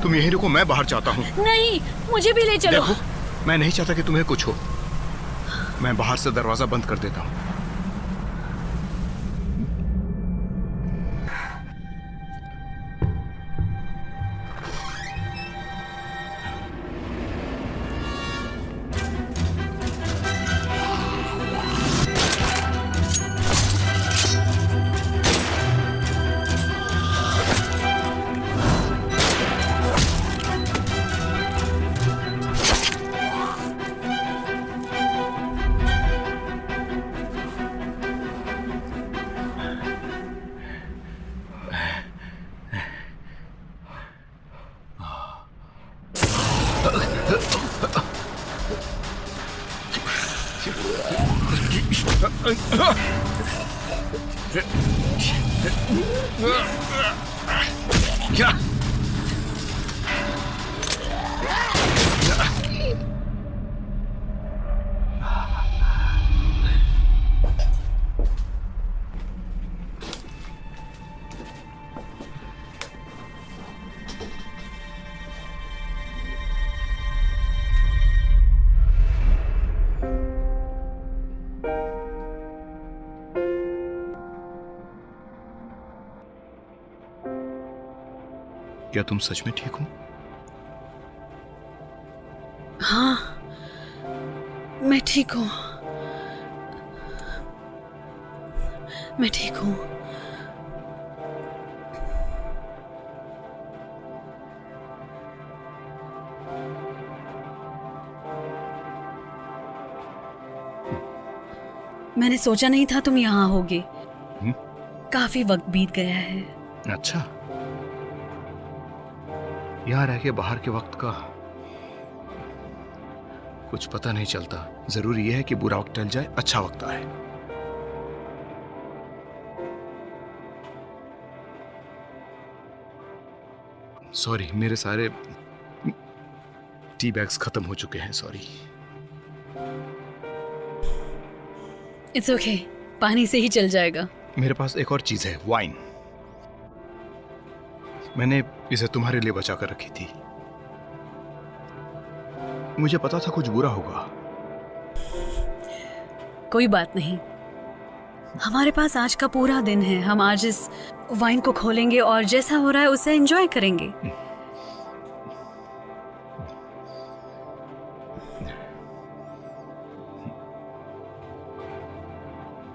तुम यहीं रुको, मैं बाहर जाता हूँ। नहीं, मुझे भी ले चलो। देखो, मैं नहीं चाहता कि तुम्हें कुछ हो। मैं बाहर से दरवाजा बंद कर देता हूँ। क्या? क्या तुम सच में ठीक हो? हाँ, मैं ठीक हूँ। मैं ठीक हूँ। मैंने सोचा नहीं था तुम यहाँ होगे। काफी वक्त बीत गया है। अच्छा, यहाँ रह के बाहर के वक्त का कुछ पता नहीं चलता। जरूरी यह है कि बुरा वक्त टल जाए, अच्छा वक्त आए। सॉरी, मेरे सारे टी बैग्स खत्म हो चुके हैं। सॉरी। इट्स ओके, पानी से ही चल जाएगा। मेरे पास एक और चीज है, वाइन। मैंने इसे तुम्हारे लिए बचा कर रखी थी। मुझे पता था कुछ बुरा होगा। कोई बात नहीं, हमारे पास आज का पूरा दिन है। हम आज इस वाइन को खोलेंगे और जैसा हो रहा है उसे एंजॉय करेंगे।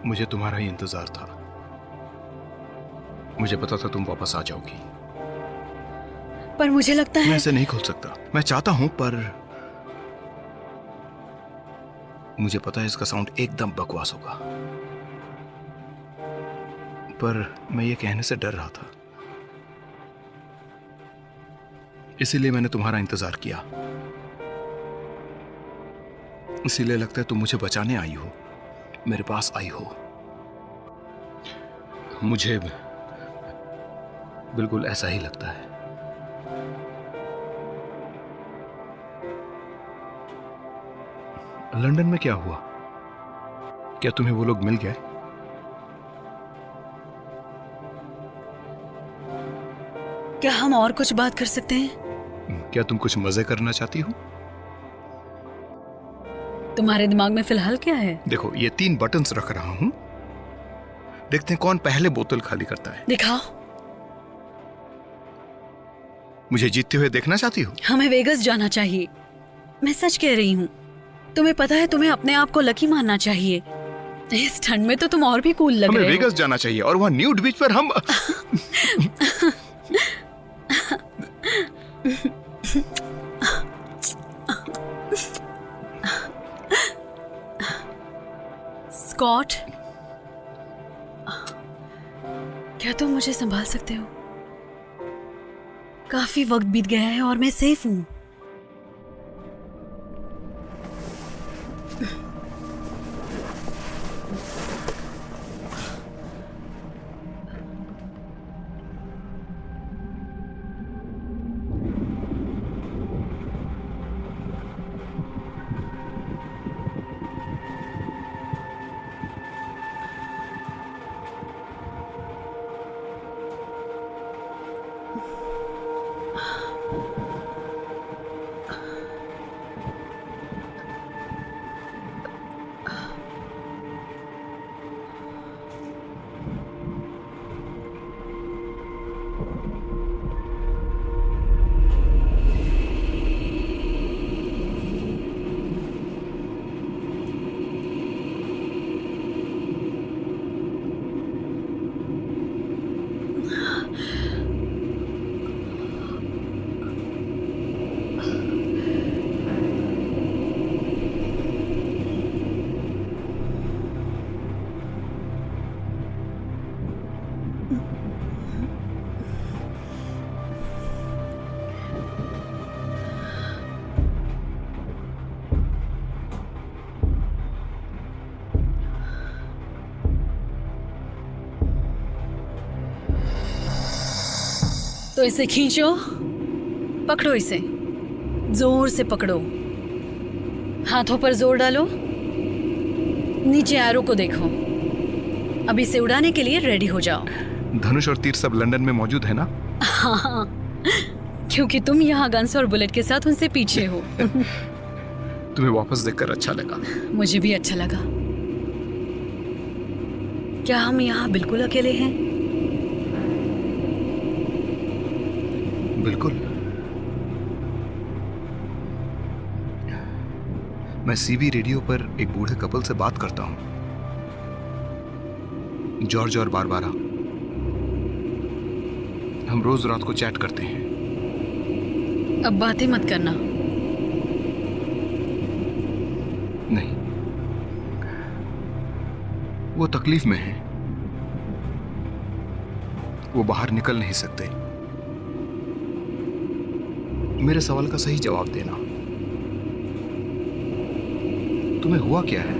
मुझे तुम्हारा ही इंतजार था। मुझे पता था तुम वापस आ जाओगी। पर मुझे लगता मैं है इसे नहीं खोल सकता। मैं चाहता हूं, पर मुझे पता है इसका साउंड एकदम बकवास होगा। पर मैं ये कहने से डर रहा था, इसीलिए मैंने तुम्हारा इंतजार किया। इसीलिए लगता है तुम मुझे बचाने आई हो, मेरे पास आई हो। मुझे बिल्कुल ऐसा ही लगता है। लंदन में क्या हुआ? क्या तुम्हें वो लोग मिल गए? क्या हम और कुछ बात कर सकते हैं? क्या तुम कुछ मजे करना चाहती हो? तुम्हारे दिमाग में फिलहाल क्या है? देखो, ये 3 बटन्स रख रहा हूं। देखते हैं कौन पहले बोतल खाली करता है। दिखाओ। मुझे जीतते हुए देखना चाहती हो? हमें वेगस जाना चाहिए। मैं सच कह रही हूँ। तुम्हें पता है, तुम्हें अपने आप को लकी मानना चाहिए। इस ठंड में तो तुम और भी कूल लग हमें रहे हो। वेगस जाना चाहिए और वहां न्यूड बीच पर हम स्कॉट, क्या तुम मुझे संभाल सकते हो? काफी वक्त बीत गया है और मैं सेफ हूँ। तो इसे खींचो, पकड़ो इसे, जोर से पकड़ो, हाथों पर जोर डालो, नीचे एरो को देखो। अब इसे उड़ाने के लिए रेडी हो जाओ। धनुष और तीर सब लंदन में मौजूद है ना? हाँ, क्योंकि तुम यहाँ गन्स और बुलेट के साथ उनसे पीछे हो। तुम्हें वापस देखकर अच्छा लगा। मुझे भी अच्छा लगा। क्या हम यहाँ बिल्कुल अकेले हैं? बिल्कुल। मैं सीबी रेडियो पर एक बूढ़े कपल से बात करता हूं, जॉर्ज और बारबारा। हम रोज रात को चैट करते हैं। अब बातें मत करना। नहीं, वो तकलीफ में हैं। वो बाहर निकल नहीं सकते। मेरे सवाल का सही जवाब देना। तुम्हें हुआ क्या है?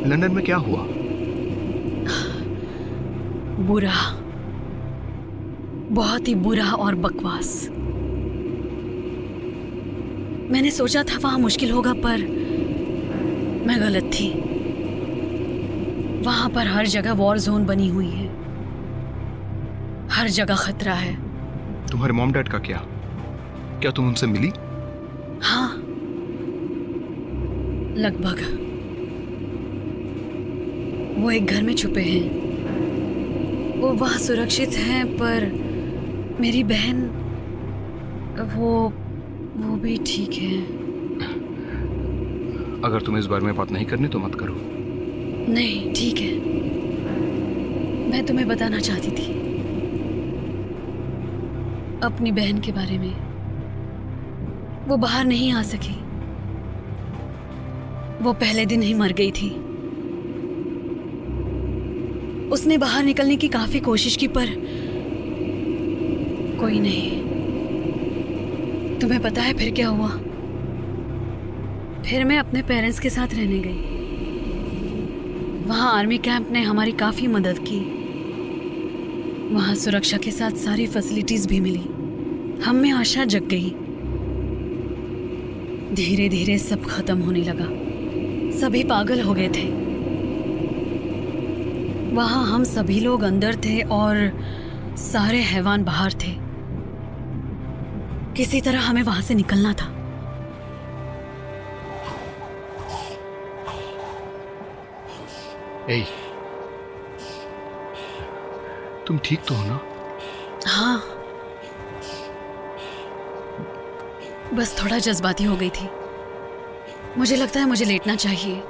लंदन में क्या हुआ? बुरा, बहुत ही बुरा और बकवास। मैंने सोचा था वहां मुश्किल होगा, पर मैं गलत थी। वहां पर हर जगह वॉर जोन बनी हुई है, हर जगह खतरा है। तुम्हारे मॉम डैड का क्या? क्या तुम उनसे मिली? हाँ, लगभग। वो एक घर में छुपे हैं। वो वहां सुरक्षित हैं, पर मेरी बहन वो भी ठीक है। अगर तुम्हें इस बारे में बात नहीं करनी तो मत करो। नहीं, ठीक है। मैं तुम्हें बताना चाहती थी अपनी बहन के बारे में। वो बाहर नहीं आ सकी। वो पहले दिन ही मर गई थी। उसने बाहर निकलने की काफी कोशिश की, पर कोई नहीं। तुम्हें पता है फिर क्या हुआ? फिर मैं अपने पेरेंट्स के साथ रहने गई। वहां आर्मी कैंप ने हमारी काफी मदद की। वहां सुरक्षा के साथ सारी फैसिलिटीज भी मिली। हम में आशा जग गई। धीरे धीरे सब खत्म होने लगा। सभी पागल हो गए थे। वहां हम सभी लोग अंदर थे और सारे हैवान बाहर थे। किसी तरह हमें वहां से निकलना था। ए, तुम ठीक तो हो ना? हाँ, बस थोड़ा जज्बाती हो गई थी। मुझे लगता है मुझे लेटना चाहिए।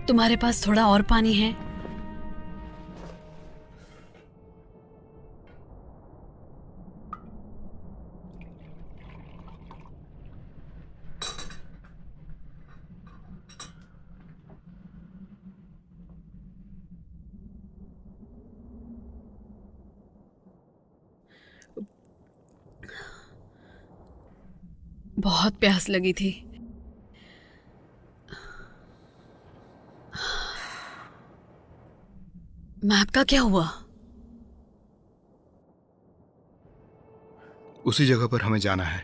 तुम्हारे पास थोड़ा और पानी है? बहुत प्यास लगी थी। मैप का क्या हुआ? उसी जगह पर हमें जाना है।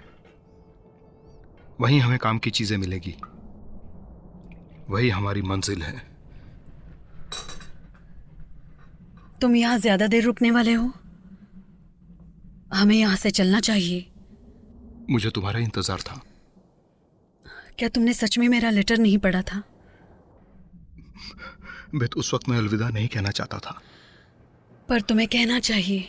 वहीं हमें काम की चीजें मिलेगी। वही हमारी मंजिल है। तुम यहाँ ज्यादा देर रुकने वाले हो? हमें यहाँ से चलना चाहिए। मुझे तुम्हारा इंतजार था। क्या तुमने सच में मेरा लेटर नहीं पढ़ा था? बेत, उस वक्त मैं अलविदा नहीं कहना चाहता था। पर तुम्हें कहना चाहिए।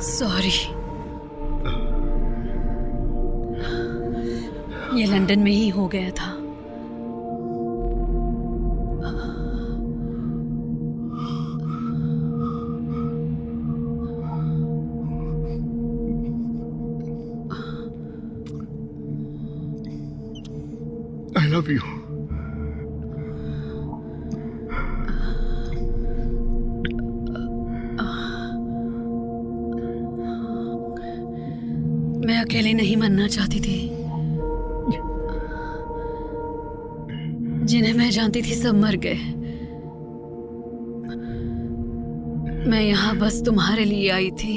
सॉरी। ये लंदन में ही हो गया था। I love you. मैं अकेले नहीं मरना चाहती थी। जिन्हें मैं जानती थी सब मर गए। मैं यहाँ बस तुम्हारे लिए आई थी।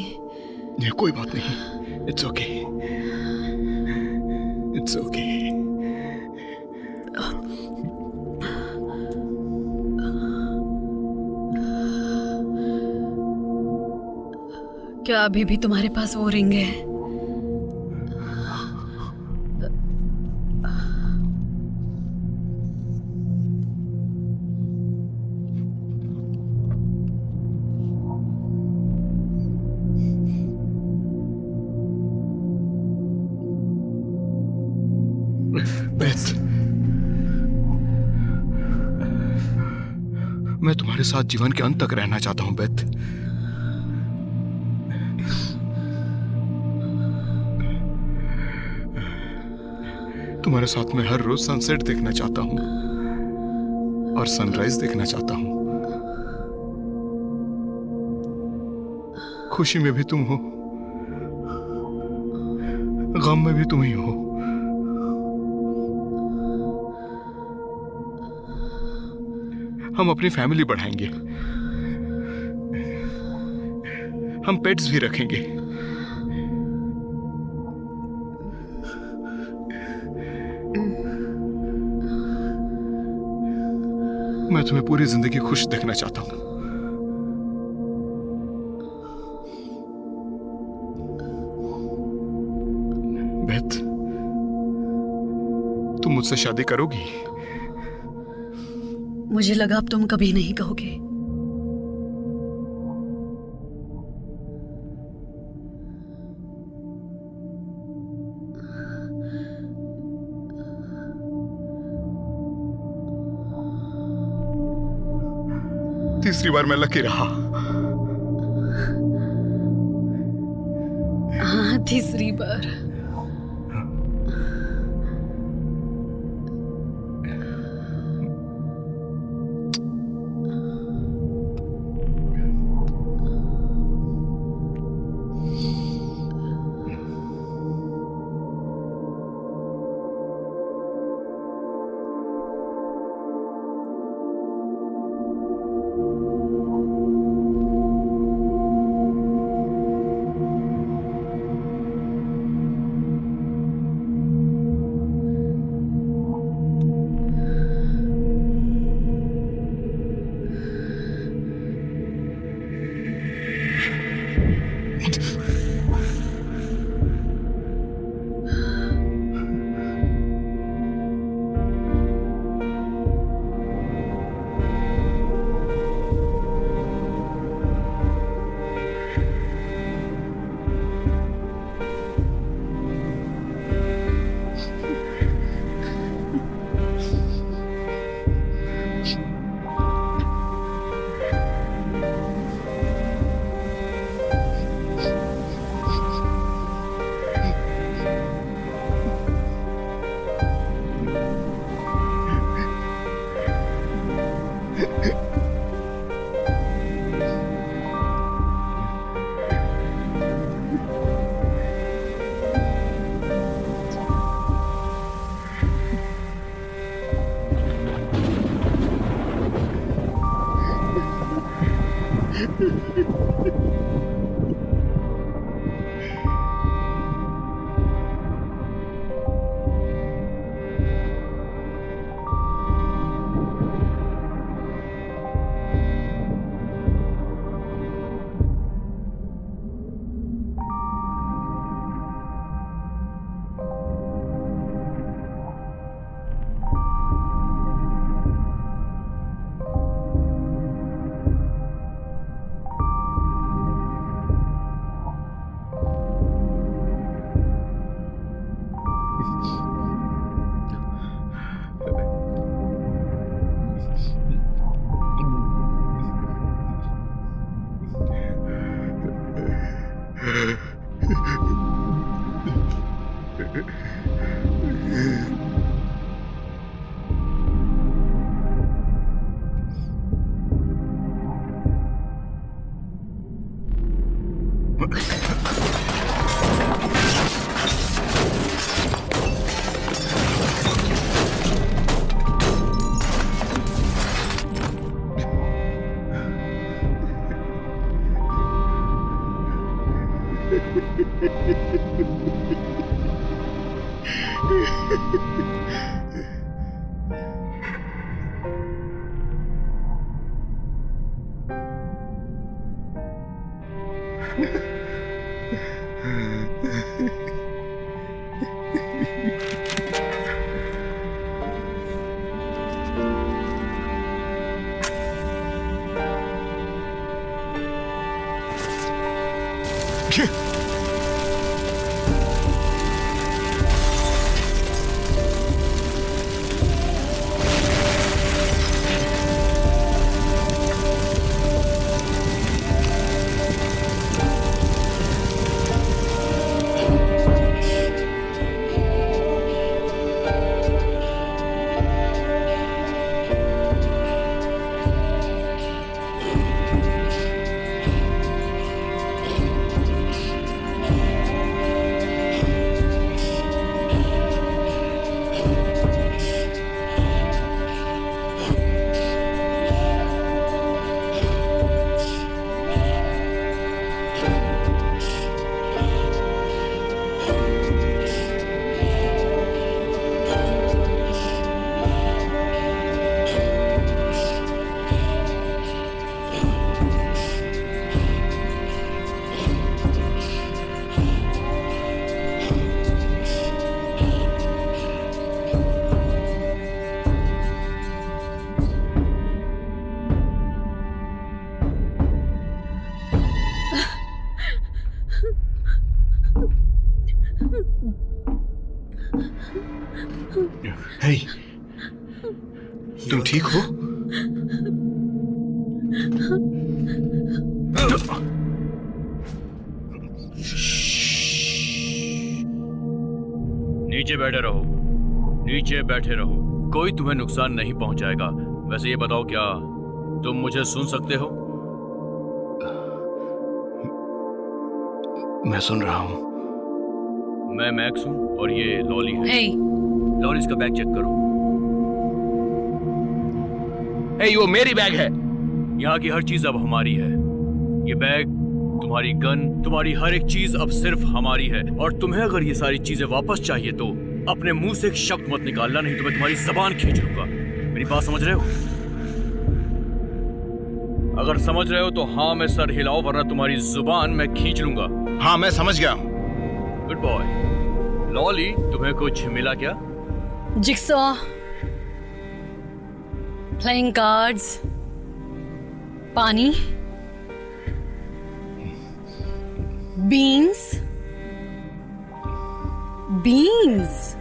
ये कोई बात नहीं। It's okay. It's okay. क्या अभी भी तुम्हारे पास वो रिंग है? बेथ, मैं तुम्हारे साथ जीवन के अंत तक रहना चाहता हूं बेथ। तुम्हारे साथ मैं हर रोज सनसेट देखना चाहता हूं और सनराइज देखना चाहता हूं। खुशी में भी तुम हो, गम में भी तुम ही हो। हम अपनी फैमिली बढ़ाएंगे। हम पेट्स भी रखेंगे। मैं तुम्हें पूरी जिंदगी खुश देखना चाहता हूं। बेथ, तुम मुझसे शादी करोगी? मुझे लगा अब तुम कभी नहीं कहोगे। तीसरी बार मैं लकी रहा। हाँ, तीसरी बार। हे, तुम ठीक हो? नीचे बैठे रहो, नीचे बैठे रहो। कोई तुम्हें नुकसान नहीं पहुंचाएगा। वैसे ये बताओ, क्या तुम मुझे सुन सकते हो? मैं सुन रहा हूं। मैं मैक्स हूं और ये लॉली है। हे, लॉली, इसका बैग चेक करो। हे, वो मेरी बैग है। यहाँ की हर चीज अब हमारी है। ये बैग, तुम्हारी गन, तुम्हारी हर एक चीज अब सिर्फ हमारी है। और तुम्हें अगर ये सारी चीजें वापस चाहिए तो अपने मुंह से एक शब्द मत निकालना, नहीं तो मैं तुम्हारी जबान खींच लूंगा। मेरी बात समझ रहे हो? अगर समझ रहे हो तो हाँ में सर हिलाओ, वरना तुम्हारी जुबान मैं खींच लूंगा। हाँ, मैं समझ गया। Good boy. लॉली, तुम्हें कुछ मिला क्या? जिक्सॉ, प्लेइंग कार्ड्स, पानी, बीन्स, बीन्स,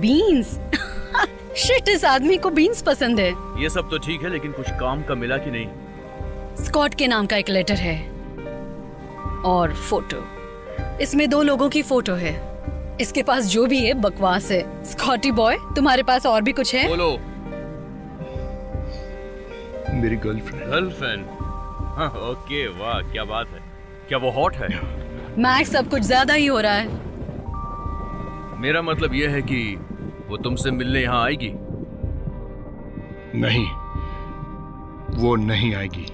बीन्स। शिट, इस आदमी को बीन्स पसंद है। ये सब तो ठीक है, लेकिन कुछ काम का मिला कि नहीं? स्कॉट के नाम का एक लेटर है और फोटो। इसमें 2 लोगों की फोटो है। इसके पास जो भी है बकवास है। स्कॉटी बॉय, तुम्हारे पास और भी कुछ है? बोलो। मेरी गर्लफ्रेंड। गर्लफ्रेंड? हाँ, ओके, वाह, क्या बात है। क्या वो हॉट है? मैक्स, सब कुछ ज्यादा ही हो रहा है। मेरा मतलब यह है कि वो तुमसे मिलने यहाँ आएगी? नहीं, वो नहीं आएगी।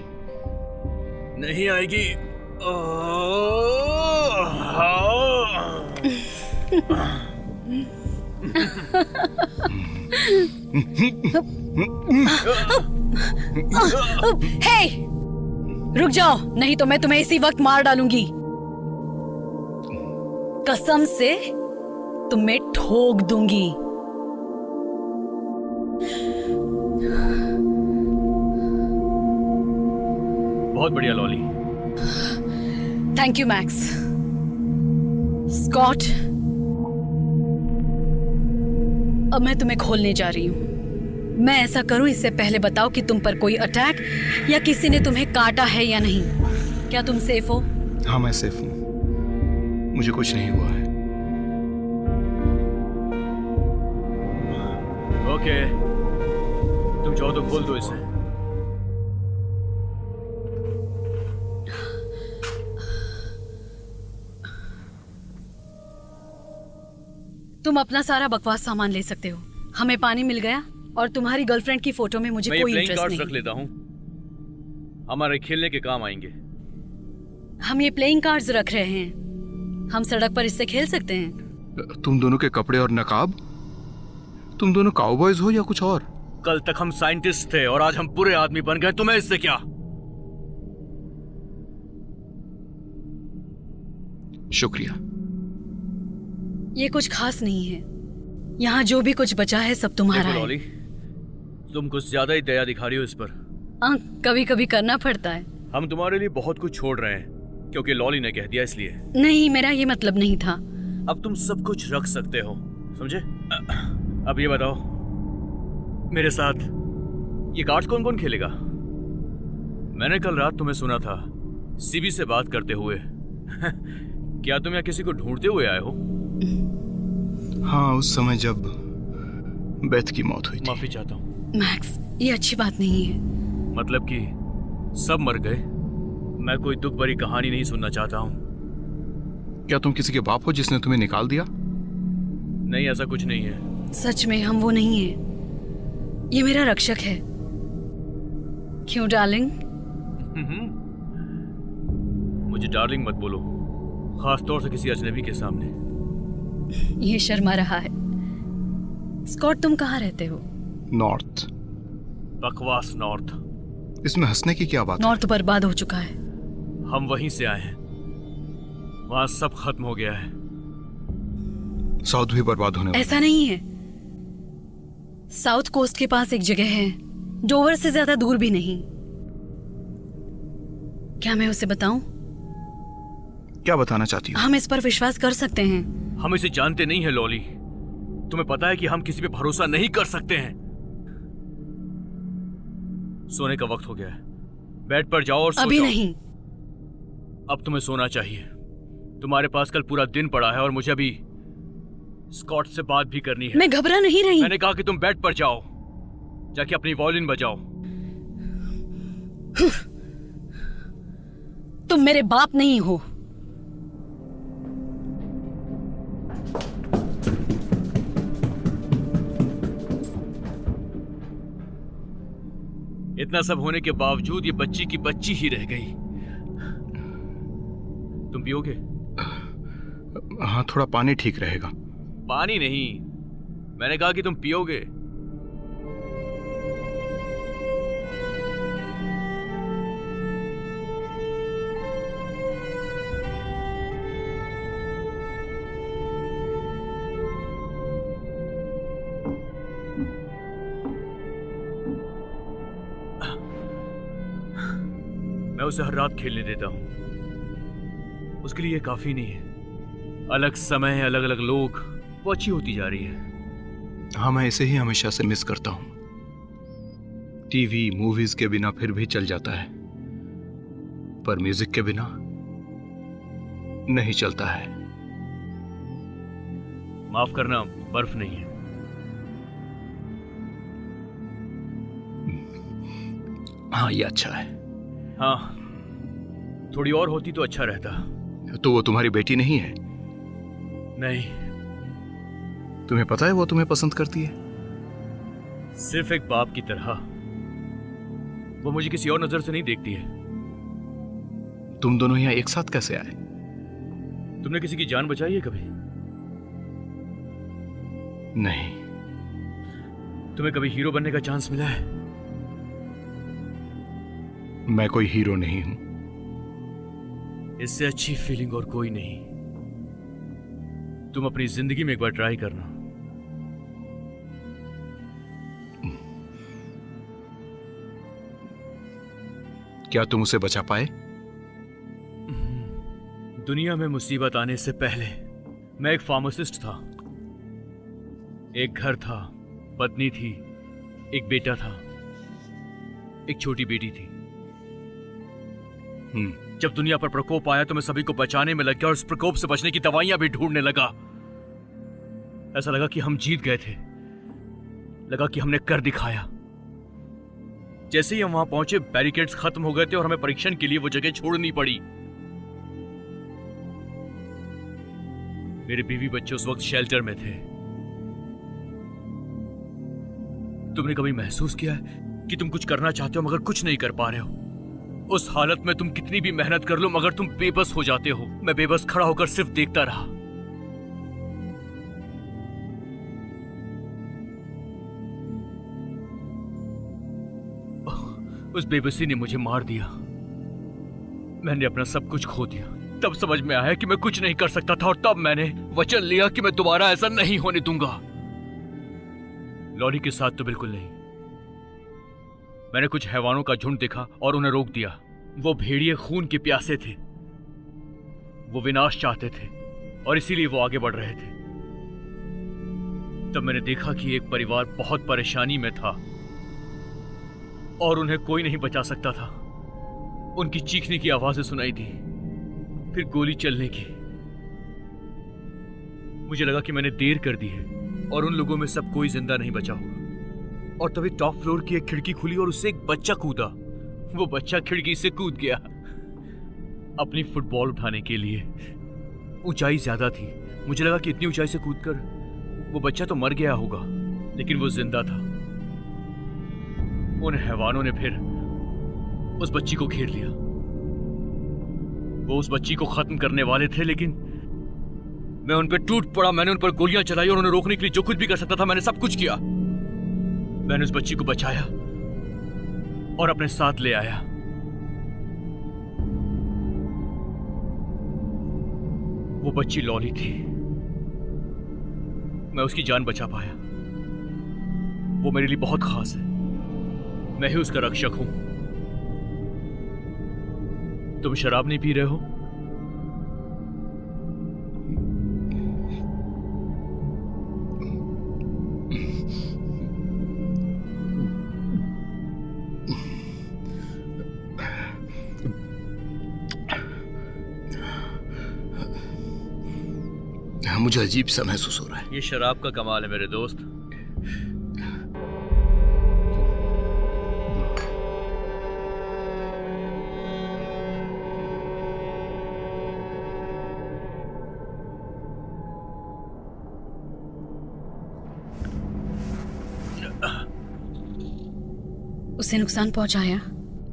नहीं आएगी? हे, रुक जाओ, नहीं तो मैं तुम्हें इसी वक्त मार डालूंगी। कसम से तुम्हें ठोक दूंगी। बहुत बढ़िया Lolly. Thank you Max. Scott, अब मैं तुम्हें खोलने जा रही हूँ। मैं ऐसा करूं इससे पहले बताओ कि तुम पर कोई अटैक या किसी ने तुम्हें काटा है या नहीं। क्या तुम सेफ हो? हाँ, मैं सेफ हूँ। मुझे कुछ नहीं हुआ है। ओके, तुम चाहो तो खोल दो इसे। तुम अपना सारा बकवास सामान ले सकते हो। हमें पानी मिल गया और तुम्हारी गर्लफ्रेंड की फोटो में मुझे मैं ये कोई प्लेइंग इंटरेस्ट कार्ड्स नहीं। रख लेता हूँ, हमारे खेलने के काम आएंगे। हम ये प्लेइंग कार्ड्स रख रहे हैं, हम सड़क पर इससे खेल सकते हैं। तुम दोनों के कपड़े और नकाब, तुम दोनों काउबॉयज हो या कुछ और? कल तक हम साइंटिस्ट थे और आज हम बुरे आदमी बन गए, तुम्हें इससे क्या? शुक्रिया। ये कुछ खास नहीं है, यहाँ जो भी कुछ बचा है सब तुम्हारा देखो है। लॉली, तुम कुछ ज्यादा ही दया दिखा रही हो इस पर। हाँ, कभी कभी करना पड़ता है। हम तुम्हारे लिए बहुत कुछ छोड़ रहे हैं क्योंकि लॉली ने कह दिया, इसलिए। नहीं, मेरा ये मतलब नहीं था। अब तुम सब कुछ रख सकते हो, समझे? अब ये बताओ, मेरे साथ ये कार्ड्स कौन कौन खेलेगा? मैंने कल रात तुम्हें सुना था सीबी से बात करते हुए। क्या तुम यहाँ किसी को ढूंढते हुए आए हो? हाँ, उस समय जब बेथ की मौत हुई थी। माफी चाहता हूँ मैक्स, ये अच्छी बात नहीं है। मतलब कि सब मर गए? मैं कोई दुख भरी कहानी नहीं सुनना चाहता हूँ। क्या तुम किसी के बाप हो जिसने तुम्हें निकाल दिया? नहीं, ऐसा कुछ नहीं है। सच में हम वो नहीं है, ये मेरा रक्षक है। क्यों डार्लिंग? मुझे डार्लिंग मत बोलो, खास तौर से किसी अजनबी के सामने। ये शर्मा रहा है। स्कॉट, तुम कहाँ रहते हो? नॉर्थ। बकवास नॉर्थ। इसमें हंसने की क्या बात है? नॉर्थ बर्बाद हो चुका है। हम वहीं से आए हैं, वहां सब खत्म हो गया है। साउथ भी बर्बाद होने वाला। ऐसा नहीं है, साउथ कोस्ट के पास एक जगह है, डोवर से ज्यादा दूर भी नहीं। क्या मैं उसे बताऊं? क्या बताना चाहती हो? हम इस पर विश्वास कर सकते हैं। हम इसे जानते नहीं है लॉली, तुम्हें पता है कि हम किसी पे भरोसा नहीं कर सकते हैं। सोने का वक्त हो गया है, बेड पर जाओ और सो अभी जाओ। नहीं। अब तुम्हें सोना चाहिए, तुम्हारे पास कल पूरा दिन पड़ा है और मुझे अभी स्कॉट से बात भी करनी है। मैं घबरा नहीं रही। मैंने कहा कि तुम बेड पर जाओ, जाके अपनी वॉयलिन बजाओ। तुम मेरे बाप नहीं हो। इतना सब होने के बावजूद ये बच्ची की बच्ची ही रह गई। तुम पियोगे? हाँ, थोड़ा पानी ठीक रहेगा। पानी नहीं, मैंने कहा कि तुम पियोगे। मैं उसे हर रात खेलने देता हूं, उसके लिए ये काफी नहीं है। अलग समय, अलग अलग लोग, वो अच्छी होती जा रही है। हाँ, मैं इसे ही हमेशा से मिस करता हूँ। टीवी मूवीज के बिना फिर भी चल जाता है, पर म्यूजिक के बिना नहीं चलता है। माफ करना, बर्फ नहीं है। हाँ, ये अच्छा है। हाँ, थोड़ी और होती तो अच्छा रहता। तो वो तुम्हारी बेटी नहीं है? नहीं, तुम्हें पता है वो तुम्हें पसंद करती है? सिर्फ एक बाप की तरह। वो मुझे किसी और नजर से नहीं देखती है। तुम दोनों यहाँ एक साथ कैसे आए? तुमने किसी की जान बचाई है कभी? नहीं। तुम्हें कभी हीरो बनने का चांस मिला है? मैं कोई हीरो नहीं हूं। इससे अच्छी फीलिंग और कोई नहीं। तुम अपनी जिंदगी में एक बार ट्राई करना। क्या तुम उसे बचा पाए? दुनिया में मुसीबत आने से पहले मैं एक फार्मासिस्ट था। एक घर था, पत्नी थी, एक बेटा था, एक छोटी बेटी थी। जब दुनिया पर प्रकोप आया तो मैं सभी को बचाने में लग गया और उस प्रकोप से बचने की दवाइयां भी ढूंढने लगा। ऐसा लगा कि हम जीत गए थे। लगा कि हमने कर दिखाया। जैसे ही हम वहां पहुंचे बैरिकेड्स खत्म हो गए थे और हमें परीक्षण के लिए वो जगह छोड़नी पड़ी। मेरे बीवी बच्चे उस वक्त शेल्टर में थे। तुमने कभी महसूस किया है कि तुम कुछ करना चाहते हो मगर कुछ नहीं कर पा रहे हो? उस हालत में तुम कितनी भी मेहनत कर लो मगर तुम बेबस हो जाते हो। मैं बेबस खड़ा होकर सिर्फ देखता रहा। उस बेबसी ने मुझे मार दिया। मैंने अपना सब कुछ खो दिया। तब समझ में आया कि मैं कुछ नहीं कर सकता था और तब मैंने वचन लिया कि मैं दोबारा ऐसा नहीं होने दूंगा। लॉरी के साथ तो बिल्कुल नहीं। मैंने कुछ हैवानों का झुंड देखा और उन्हें रोक दिया। वो भेड़िए खून के प्यासे थे। वो विनाश चाहते थे और इसीलिए वो आगे बढ़ रहे थे। तब मैंने देखा कि एक परिवार बहुत परेशानी में था और उन्हें कोई नहीं बचा सकता था। उनकी चीखने की आवाजें सुनाई दी, फिर गोली चलने की। मुझे लगा कि मैंने देर कर दी है और उन लोगों में सब कोई जिंदा नहीं बचा होगा। और तभी टॉप फ्लोर की एक खिड़की खुली और उससे एक बच्चा कूदा। वो बच्चा खिड़की से कूद गया अपनी फुटबॉल उठाने के लिए। ऊंचाई ज्यादा थी। मुझे लगा कि इतनी ऊंचाई से कूदकर वो बच्चा तो मर गया होगा, लेकिन वो जिंदा था। उन हैवानों ने फिर उस बच्ची को घेर लिया। वो उस बच्ची को खत्म करने वाले थे, लेकिन मैं उन पर टूट पड़ा। मैंने उन पर गोलियां चलाई और उन्हें रोकने के लिए जो कुछ भी कर सकता था मैंने सब कुछ किया। मैंने उस बच्ची को बचाया और अपने साथ ले आया। वो बच्ची लॉली थी। मैं उसकी जान बचा पाया। वो मेरे लिए बहुत खास है। मैं ही उसका रक्षक हूं। तुम शराब नहीं पी रहे हो? मुझे अजीब सा महसूस हो रहा है। ये शराब का कमाल है मेरे दोस्त। उसे नुकसान पहुंचाया?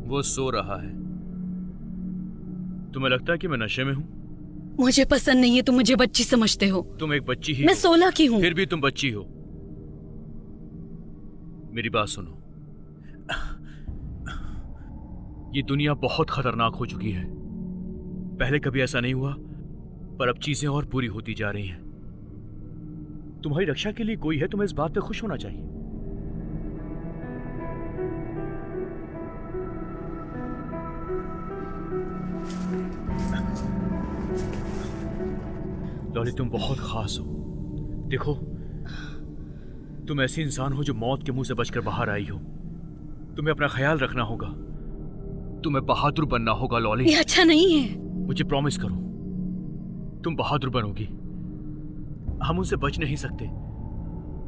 वो सो रहा है। तुम्हें लगता है कि मैं नशे में हूं? मुझे पसंद नहीं है, तुम मुझे बच्ची समझते हो। तुम एक बच्ची ही मैं 16 की हूं। फिर भी तुम बच्ची हो। मेरी बात सुनो। ये दुनिया बहुत खतरनाक हो चुकी है। पहले कभी ऐसा नहीं हुआ, पर अब चीजें और बुरी होती जा रही हैं। तुम्हारी रक्षा के लिए कोई है, तुम्हें इस बात पे खुश होना चाहिए। लॉली, तुम बहुत खास हो। देखो, तुम ऐसी इंसान हो जो मौत के मुंह से बचकर बाहर आई हो। तुम्हें अपना ख्याल रखना होगा। तुम्हें बहादुर बनना होगा लॉली। ये अच्छा नहीं है। मुझे प्रॉमिस करो, तुम बहादुर बनोगी। हम उनसे बच नहीं सकते।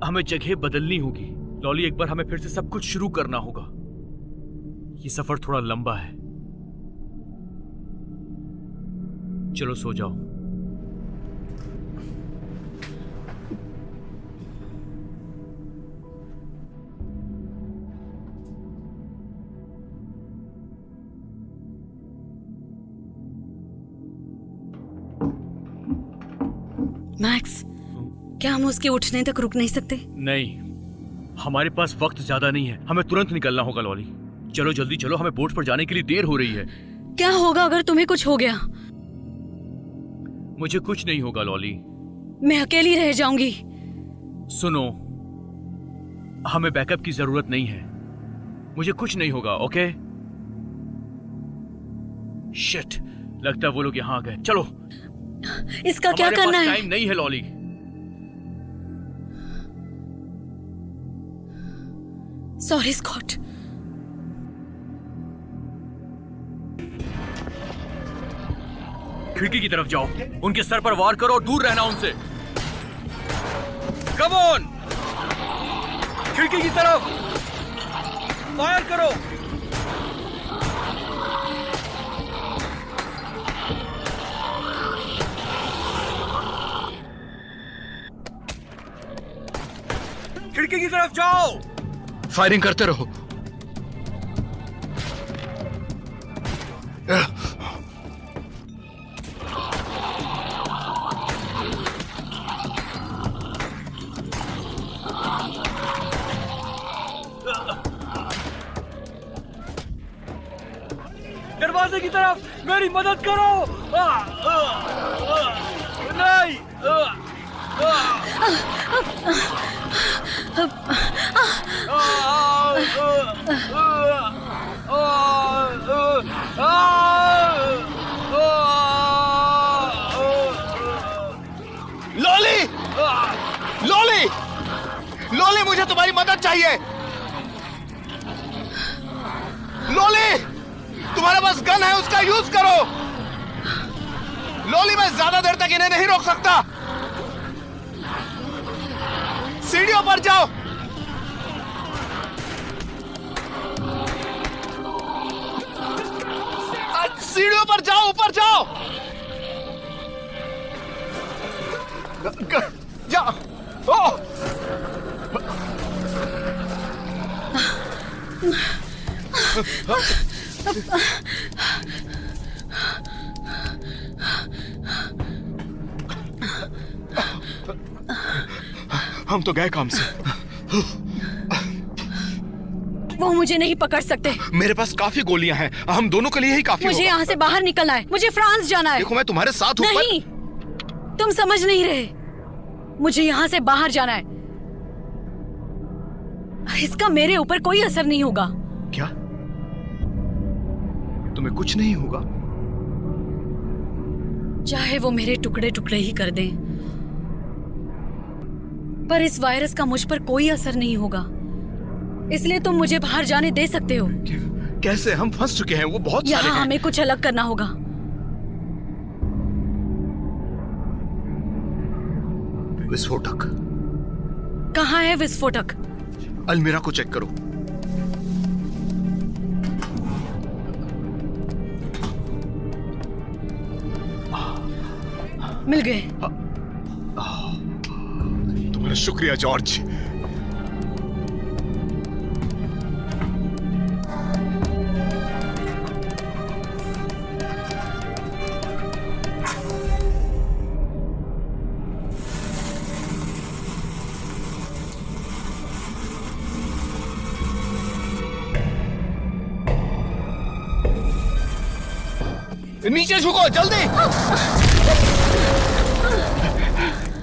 हमें जगह बदलनी होगी लॉली। एक बार हमें फिर से सब कुछ शुरू करना होगा। ये सफर थोड़ा लंबा है। चलो सो जाओ। मैक्स, क्या हम उसके उठने तक रुक नहीं सकते? नहीं, हमारे पास वक्त ज्यादा नहीं है। हमें तुरंत निकलना होगा लॉली। चलो जल्दी चलो, हमें बोट पर जाने के लिए देर हो रही है। क्या होगा अगर तुम्हें कुछ हो गया? मुझे कुछ नहीं होगा लॉली। मैं अकेली रह जाऊंगी। सुनो, हमें बैकअप की जरूरत नहीं है। मुझे कुछ नहीं होगा, ओके? शिट, लगता है वो लोग यहां आ गए। चलो, इसका क्या करना है? टाइम नहीं है लॉली। Sorry Scott. खिड़की की तरफ जाओ, उनके सर पर वार करो और दूर रहना उनसे। Come on! खिड़की की तरफ फायर करो। खिड़की की तरफ जाओ। फायरिंग करते रहो। दरवाजे की तरफ मेरी मदद करो। नहीं। लॉली, लॉली, लॉली, मुझे तुम्हारी मदद चाहिए। लॉली, तुम्हारे पास गन है, उसका यूज करो। लॉली, मैं ज्यादा देर तक इन्हें नहीं रोक सकता। सीढ़ियों पर जाओ। सीढ़ियों पर जाओ, ऊपर जाओ। जाओ। ओ! हम तो गए काम से। वो मुझे नहीं पकड़ सकते। मेरे पास काफी गोलियां हैं, हम दोनों के लिए ही काफी मुझे होगा। यहाँ से बाहर निकलना है। मुझे फ्रांस जाना है। देखो, मैं तुम्हारे साथ हूँ। नहीं, तुम समझ नहीं रहे। मुझे यहाँ से बाहर जाना है। इसका मेरे ऊपर कोई असर नहीं होगा। क्या? तुम्हें कुछ नहीं होगा? चाहे वो मेरे टुकड़े टुकड़े ही कर दें, पर इस वायरस का मुझ पर कोई असर नहीं होगा। इसलिए तुम मुझे बाहर जाने दे सकते हो। कैसे? हम फंस चुके हैं, वो बहुत सारे यहाँ हैं। हमें कुछ अलग करना होगा। विस्फोटक कहाँ है विस्फोटक? अलमीरा को चेक करो। मिल गए। तुम्हारा शुक्रिया जॉर्ज। नीचे झुको, जल्दी।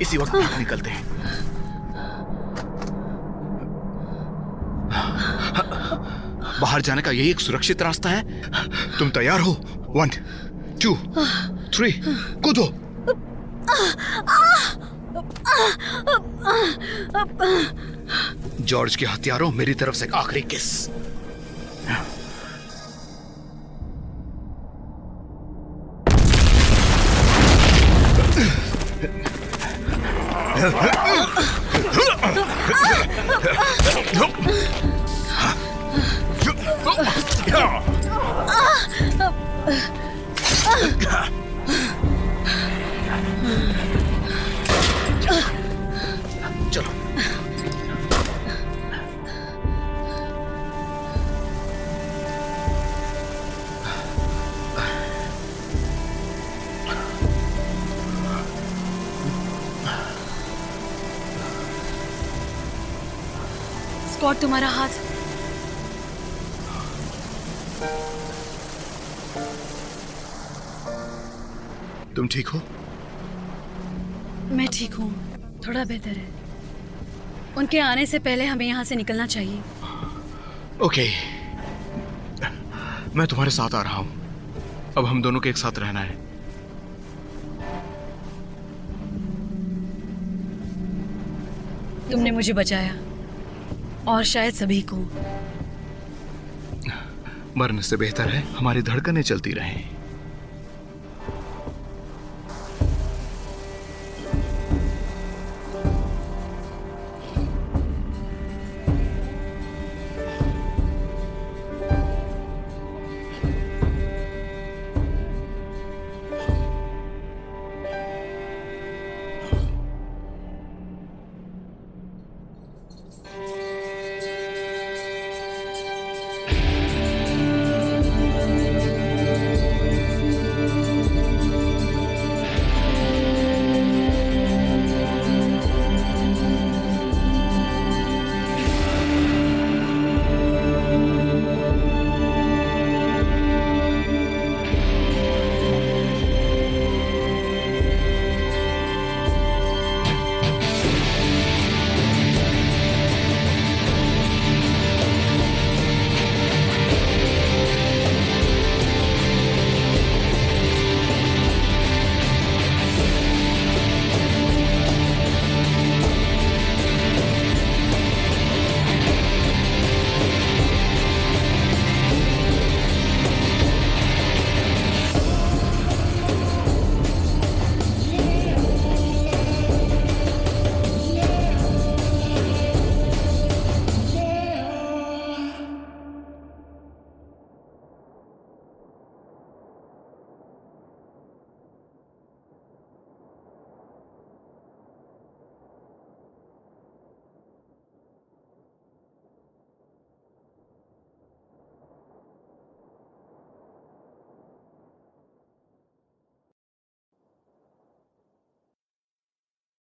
इसी वक्त बाहर निकलते हैं। बाहर जाने का यही एक सुरक्षित रास्ता है। तुम तैयार हो? 1 2 3 कूदो। जॉर्ज के हथियारों, मेरी तरफ से एक आखिरी किस। चलो। स्कॉट, तुम्हारा हाथ। तुम ठीक हो? मैं ठीक हूँ, थोड़ा बेहतर है। उनके आने से पहले हमें यहाँ से निकलना चाहिए। ओके, मैं तुम्हारे साथ आ रहा हूं। अब हम दोनों के एक साथ रहना है। तुमने मुझे बचाया, और शायद सभी को। मरने से बेहतर है हमारी धड़कनें चलती रहें।